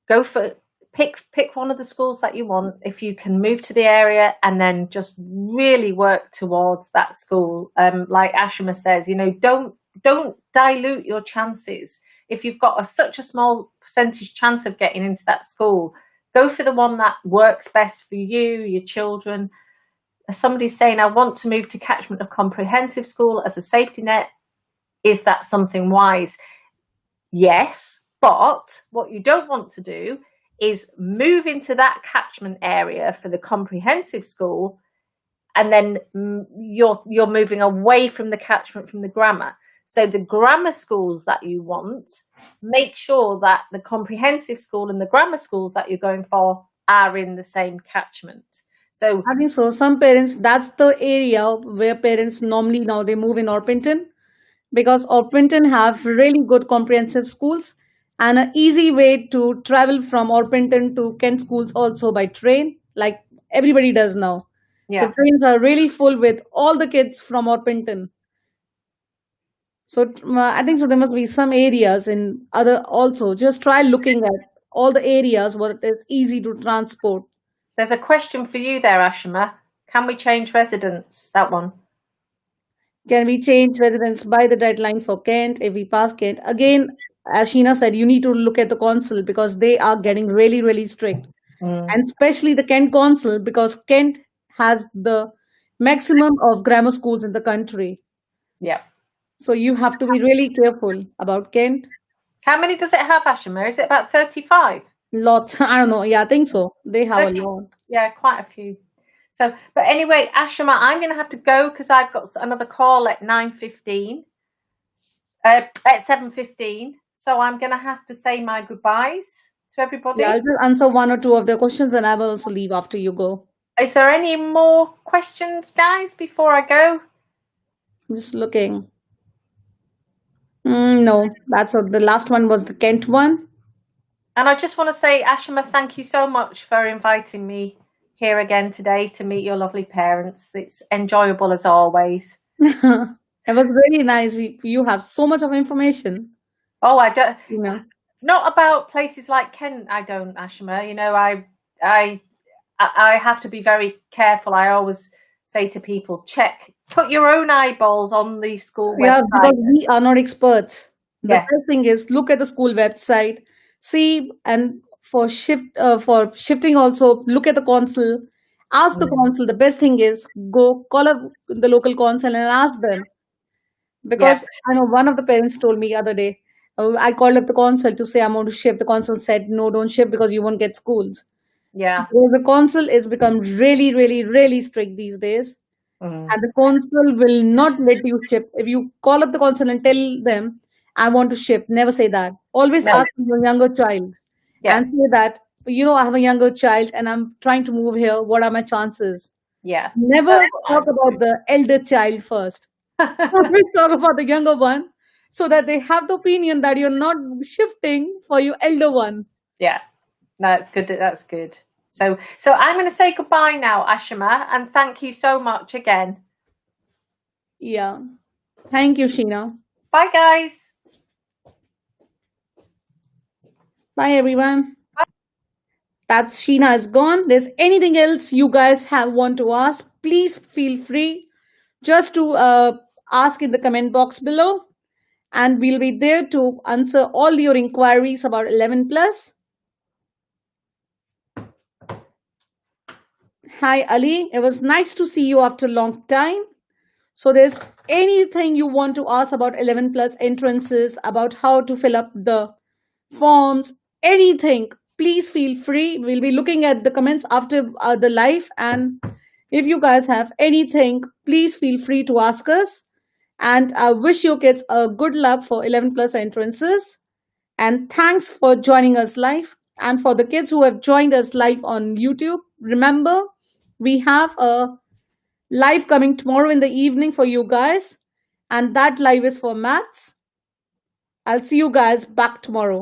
Go for pick one of the schools that you want. If you can move to the area and then just really work towards that school. Like Ashima says, don't dilute your chances. If you've got such a small percentage chance of getting into that school, go for the one that works best for you, your children. As somebody's saying, I want to move to catchment of comprehensive school as a safety net. Is that something wise? Yes, but what you don't want to do is move into that catchment area for the comprehensive school, and then you're moving away from the catchment from the grammar. So the grammar schools that you want, make sure that the comprehensive school and the grammar schools that you're going for are in the same catchment. So I think so. Some parents, that's the area where parents normally now they move in Orpington because Orpington have really good comprehensive schools and an easy way to travel from Orpington to Kent schools also by train, like everybody does now. The yeah, trains are really full with all the kids from Orpington. So I think so. There must be some areas in other also. Just try looking at all the areas where it's easy to transport. there's a question for you there, Ashima. Can we change residence? That one. Can we change residence by the deadline for Kent if we pass Kent? Again, as Sheena said, you need to look at the council because they are getting really, really strict. And especially the Kent council because Kent has the maximum of grammar schools in the country. Yeah. So you have to be really careful about Kent. How many does it have, Ashima? Is it about 35? Lots. I don't know. Yeah, I think so. They have a 30? lot. Yeah, quite a few. So, but anyway, Ashima, I'm going to have to go because I've got another call at 9:15, at 7:15. So I'm going to have to say my goodbyes to everybody. Yeah, I'll just answer one or two of the questions and I will also leave after you go. Is there any more questions, guys, before I go? I'm just looking. No, the last one was the Kent one. And I just want to say, Ashima, thank you so much for inviting me here again today to meet your lovely parents. It's enjoyable as always. It was really nice. You have so much of information. Oh, I don't. You know. Not about places like Kent. I don't, Ashima. I have to be very careful. I always say to people, put your own eyeballs on the school Yeah, website. because we are not experts. The Yeah. best thing is look at the school website, see, and for shifting also look at the council, ask the council. The best thing is go call up the local council and ask them. Because I know one of the parents told me the other day, I called up the council to say I'm going to shift. The council said, no, don't shift because you won't get schools. Yeah. Because the council is become really, really, really strict these days. And the council will not let you shift. If you call up the council and tell them, I want to shift, never say that. Always No. ask your younger child Yeah. and say that, I have a younger child and I'm trying to move here. What are my chances? Yeah. Never talk about the elder child first. Always talk about the younger one so that they have the opinion that you're not shifting for your elder one. Yeah. No, that's good. That's good. So I'm going to say goodbye now, Ashima, and thank you so much again. Yeah. Thank you, Sheena. Bye, guys. Bye, everyone. That's Sheena is gone. There's anything else you guys have want to ask, please feel free just to ask in the comment box below, and we'll be there to answer all your inquiries about 11 plus. Hi Ali, it was nice to see you after a long time. So there's anything you want to ask about 11 plus entrances, about how to fill up the forms, anything, please feel free. We'll be looking at the comments after the live, and if you guys have anything, please feel free to ask us. And I wish your kids a good luck for 11 plus entrances. And thanks for joining us live. And for the kids who have joined us live on YouTube, remember we have a live coming tomorrow in the evening for you guys, and that live is for maths. I'll see you guys back tomorrow.